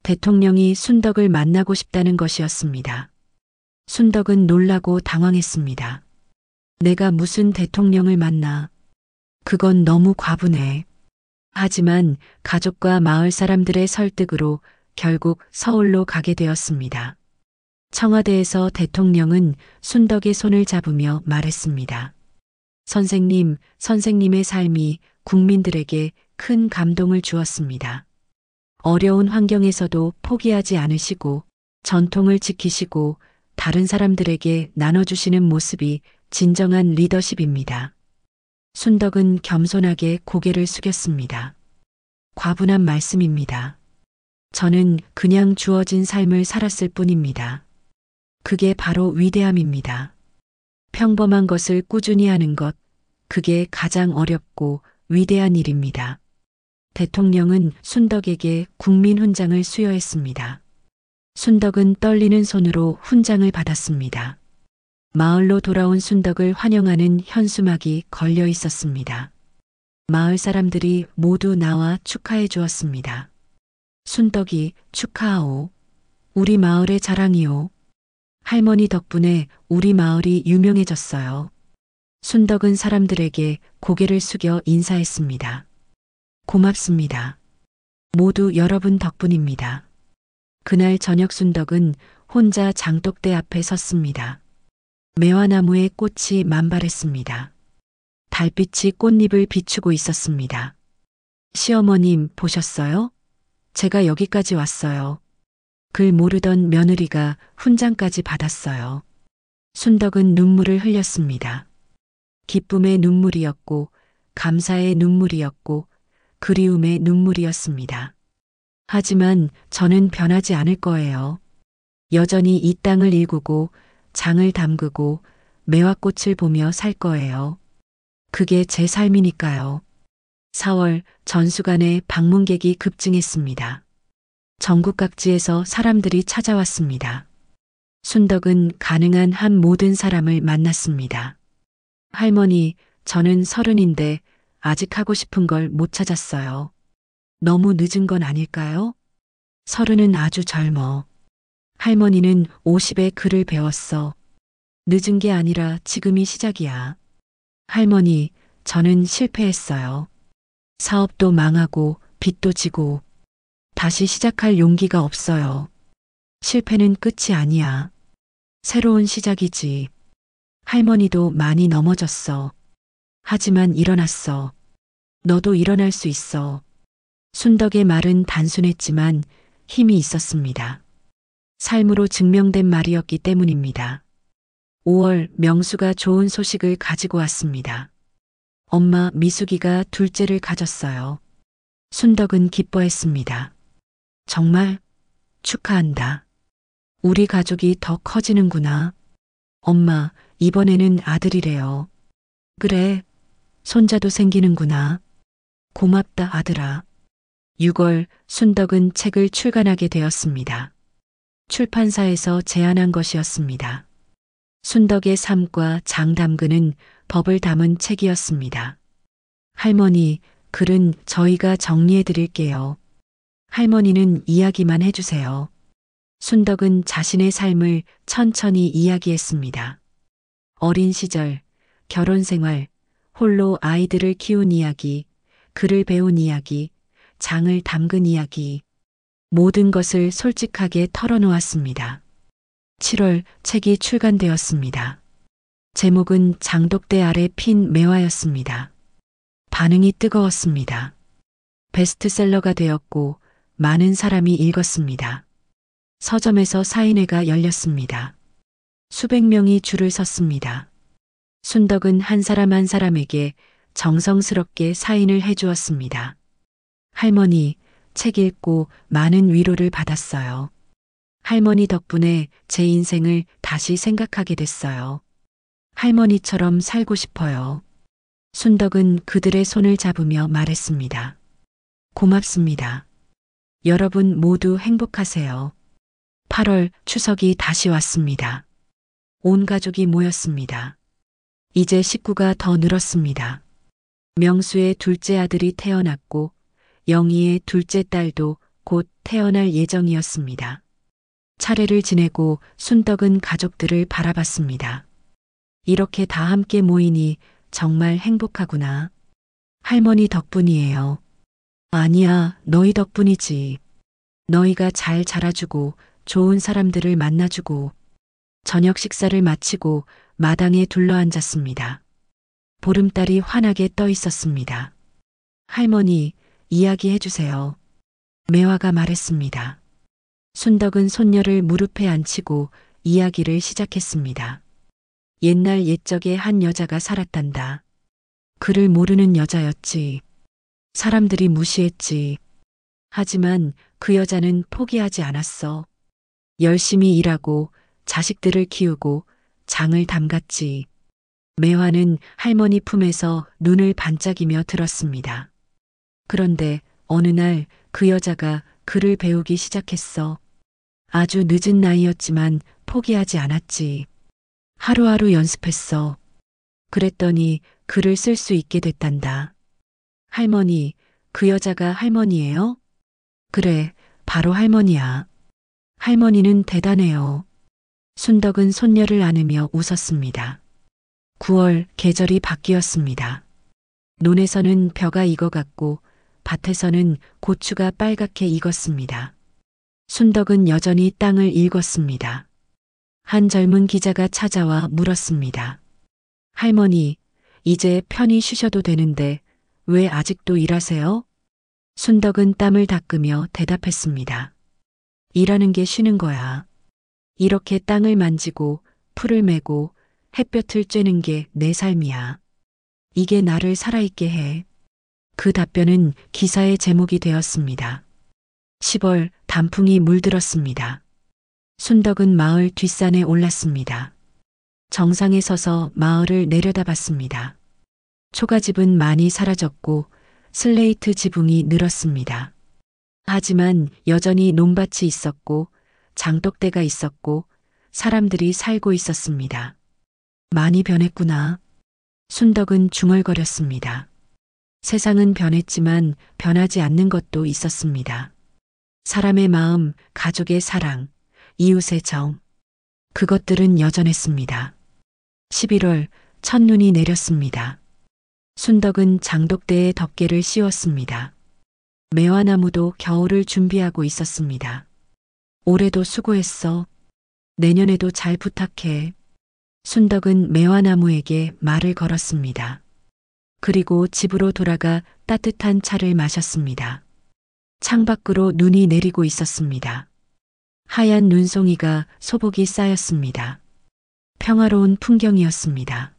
대통령이 순덕을 만나고 싶다는 것이었습니다. 순덕은 놀라고 당황했습니다. 내가 무슨 대통령을 만나. 그건 너무 과분해. 하지만 가족과 마을 사람들의 설득으로 결국 서울로 가게 되었습니다. 청와대에서 대통령은 순덕의 손을 잡으며 말했습니다. 선생님, 선생님의 삶이 국민들에게 큰 감동을 주었습니다. 어려운 환경에서도 포기하지 않으시고 전통을 지키시고 다른 사람들에게 나눠주시는 모습이 진정한 리더십입니다. 순덕은 겸손하게 고개를 숙였습니다. 과분한 말씀입니다. 저는 그냥 주어진 삶을 살았을 뿐입니다. 그게 바로 위대함입니다. 평범한 것을 꾸준히 하는 것, 그게 가장 어렵고 위대한 일입니다. 대통령은 순덕에게 국민훈장을 수여했습니다. 순덕은 떨리는 손으로 훈장을 받았습니다. 마을로 돌아온 순덕을 환영하는 현수막이 걸려 있었습니다. 마을 사람들이 모두 나와 축하해 주었습니다. 순덕이 축하하오. 우리 마을의 자랑이오. 할머니 덕분에 우리 마을이 유명해졌어요. 순덕은 사람들에게 고개를 숙여 인사했습니다. 고맙습니다. 모두 여러분 덕분입니다. 그날 저녁 순덕은 혼자 장독대 앞에 섰습니다. 매화나무에 꽃이 만발했습니다. 달빛이 꽃잎을 비추고 있었습니다. 시어머님 보셨어요? 제가 여기까지 왔어요. 글 모르던 며느리가 훈장까지 받았어요. 순덕은 눈물을 흘렸습니다. 기쁨의 눈물이었고 감사의 눈물이었고 그리움의 눈물이었습니다. 하지만 저는 변하지 않을 거예요. 여전히 이 땅을 일구고 장을 담그고 매화꽃을 보며 살 거예요. 그게 제 삶이니까요. 4월 전수관에 방문객이 급증했습니다. 전국 각지에서 사람들이 찾아왔습니다. 순덕은 가능한 한 모든 사람을 만났습니다. 할머니, 저는 30인데 아직 하고 싶은 걸 못 찾았어요. 너무 늦은 건 아닐까요? 30은 아주 젊어. 할머니는 50에 글을 배웠어. 늦은 게 아니라 지금이 시작이야. 할머니, 저는 실패했어요. 사업도 망하고 빚도 지고 다시 시작할 용기가 없어요. 실패는 끝이 아니야. 새로운 시작이지. 할머니도 많이 넘어졌어. 하지만 일어났어. 너도 일어날 수 있어. 순덕의 말은 단순했지만 힘이 있었습니다. 삶으로 증명된 말이었기 때문입니다. 5월 명수가 좋은 소식을 가지고 왔습니다. 엄마 미숙이가 둘째를 가졌어요. 순덕은 기뻐했습니다. 정말 축하한다. 우리 가족이 더 커지는구나. 엄마, 이번에는 아들이래요. 그래, 손자도 생기는구나. 고맙다, 아들아. 6월 순덕은 책을 출간하게 되었습니다. 출판사에서 제안한 것이었습니다. 순덕의 삶과 장담근은 법을 담은 책이었습니다. 할머니, 글은 저희가 정리해 드릴게요. 할머니는 이야기만 해주세요. 순덕은 자신의 삶을 천천히 이야기했습니다. 어린 시절, 결혼 생활, 홀로 아이들을 키운 이야기, 글을 배운 이야기, 장을 담근 이야기, 모든 것을 솔직하게 털어놓았습니다. 7월 책이 출간되었습니다. 제목은 장독대 아래 핀 매화였습니다. 반응이 뜨거웠습니다. 베스트셀러가 되었고 많은 사람이 읽었습니다. 서점에서 사인회가 열렸습니다. 수백 명이 줄을 섰습니다. 순덕은 한 사람 한 사람에게 정성스럽게 사인을 해주었습니다. 할머니, 책 읽고 많은 위로를 받았어요. 할머니 덕분에 제 인생을 다시 생각하게 됐어요. 할머니처럼 살고 싶어요. 순덕은 그들의 손을 잡으며 말했습니다. 고맙습니다. 여러분 모두 행복하세요. 8월 추석이 다시 왔습니다. 온 가족이 모였습니다. 이제 식구가 더 늘었습니다. 명수의 둘째 아들이 태어났고 영희의 둘째 딸도 곧 태어날 예정이었습니다. 차례를 지내고 순덕은 가족들을 바라봤습니다. 이렇게 다 함께 모이니 정말 행복하구나. 할머니 덕분이에요. 아니야, 너희 덕분이지. 너희가 잘 자라주고 좋은 사람들을 만나주고. 저녁 식사를 마치고 마당에 둘러앉았습니다. 보름달이 환하게 떠 있었습니다. 할머니, 이야기해 주세요. 매화가 말했습니다. 순덕은 손녀를 무릎에 앉히고 이야기를 시작했습니다. 옛날 옛적에 한 여자가 살았단다. 그를 모르는 여자였지. 사람들이 무시했지. 하지만 그 여자는 포기하지 않았어. 열심히 일하고 자식들을 키우고 장을 담갔지. 매화는 할머니 품에서 눈을 반짝이며 들었습니다. 그런데 어느 날 그 여자가 글을 배우기 시작했어. 아주 늦은 나이였지만 포기하지 않았지. 하루하루 연습했어. 그랬더니 글을 쓸 수 있게 됐단다. 할머니, 그 여자가 할머니예요? 그래, 바로 할머니야. 할머니는 대단해요. 순덕은 손녀를 안으며 웃었습니다. 9월 계절이 바뀌었습니다. 논에서는 벼가 익어갔고 밭에서는 고추가 빨갛게 익었습니다. 순덕은 여전히 땅을 일궜습니다. 한 젊은 기자가 찾아와 물었습니다. 할머니, 이제 편히 쉬셔도 되는데 왜 아직도 일하세요? 순덕은 땀을 닦으며 대답했습니다. 일하는 게 쉬는 거야. 이렇게 땅을 만지고 풀을 메고 햇볕을 쬐는 게 내 삶이야. 이게 나를 살아있게 해. 그 답변은 기사의 제목이 되었습니다. 10월 단풍이 물들었습니다. 순덕은 마을 뒷산에 올랐습니다. 정상에 서서 마을을 내려다봤습니다. 초가집은 많이 사라졌고 슬레이트 지붕이 늘었습니다. 하지만 여전히 논밭이 있었고 장독대가 있었고 사람들이 살고 있었습니다. 많이 변했구나. 순덕은 중얼거렸습니다. 세상은 변했지만 변하지 않는 것도 있었습니다. 사람의 마음, 가족의 사랑, 이웃의 정. 그것들은 여전했습니다. 11월 첫눈이 내렸습니다. 순덕은 장독대에 덮개를 씌웠습니다. 매화나무도 겨울을 준비하고 있었습니다. 올해도 수고했어. 내년에도 잘 부탁해. 순덕은 매화나무에게 말을 걸었습니다. 그리고 집으로 돌아가 따뜻한 차를 마셨습니다. 창밖으로 눈이 내리고 있었습니다. 하얀 눈송이가 소복이 쌓였습니다. 평화로운 풍경이었습니다.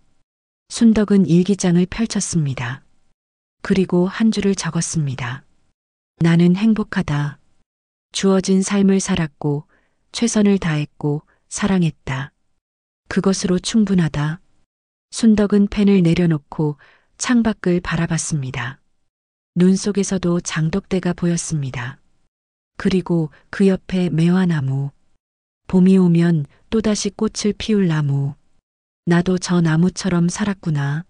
순덕은 일기장을 펼쳤습니다. 그리고 한 줄을 적었습니다. 나는 행복하다. 주어진 삶을 살았고 최선을 다했고 사랑했다. 그것으로 충분하다. 순덕은 펜을 내려놓고 창밖을 바라봤습니다. 눈 속에서도 장독대가 보였습니다. 그리고 그 옆에 매화나무. 봄이 오면 또다시 꽃을 피울 나무. 나도 저 나무처럼 살았구나.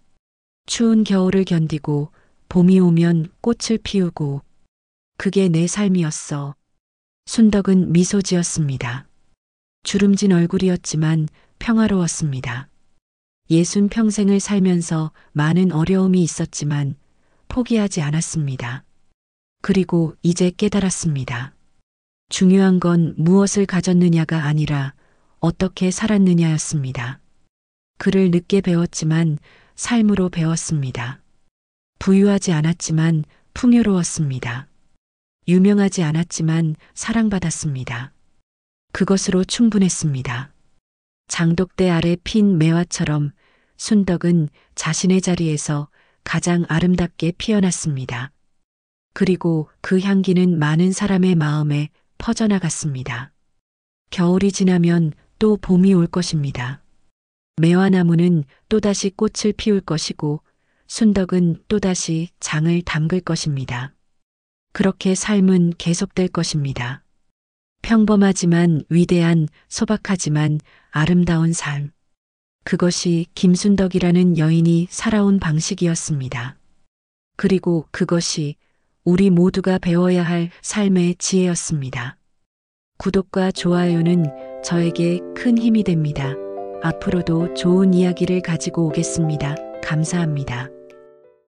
추운 겨울을 견디고 봄이 오면 꽃을 피우고. 그게 내 삶이었어. 순덕은 미소 지었습니다. 주름진 얼굴이었지만 평화로웠습니다. 60평생을 살면서 많은 어려움이 있었지만 포기하지 않았습니다. 그리고 이제 깨달았습니다. 중요한 건 무엇을 가졌느냐가 아니라 어떻게 살았느냐였습니다. 글을 늦게 배웠지만 삶으로 배웠습니다. 부유하지 않았지만 풍요로웠습니다. 유명하지 않았지만 사랑받았습니다. 그것으로 충분했습니다. 장독대 아래 핀 매화처럼 순덕은 자신의 자리에서 가장 아름답게 피어났습니다. 그리고 그 향기는 많은 사람의 마음에 퍼져나갔습니다. 겨울이 지나면 또 봄이 올 것입니다. 매화나무는 또다시 꽃을 피울 것이고 순덕은 또다시 장을 담글 것입니다. 그렇게 삶은 계속될 것입니다. 평범하지만 위대한, 소박하지만 아름다운 삶. 그것이 김순덕이라는 여인이 살아온 방식이었습니다. 그리고 그것이 우리 모두가 배워야 할 삶의 지혜였습니다. 구독과 좋아요는 저에게 큰 힘이 됩니다. 앞으로도 좋은 이야기를 가지고 오겠습니다. 감사합니다.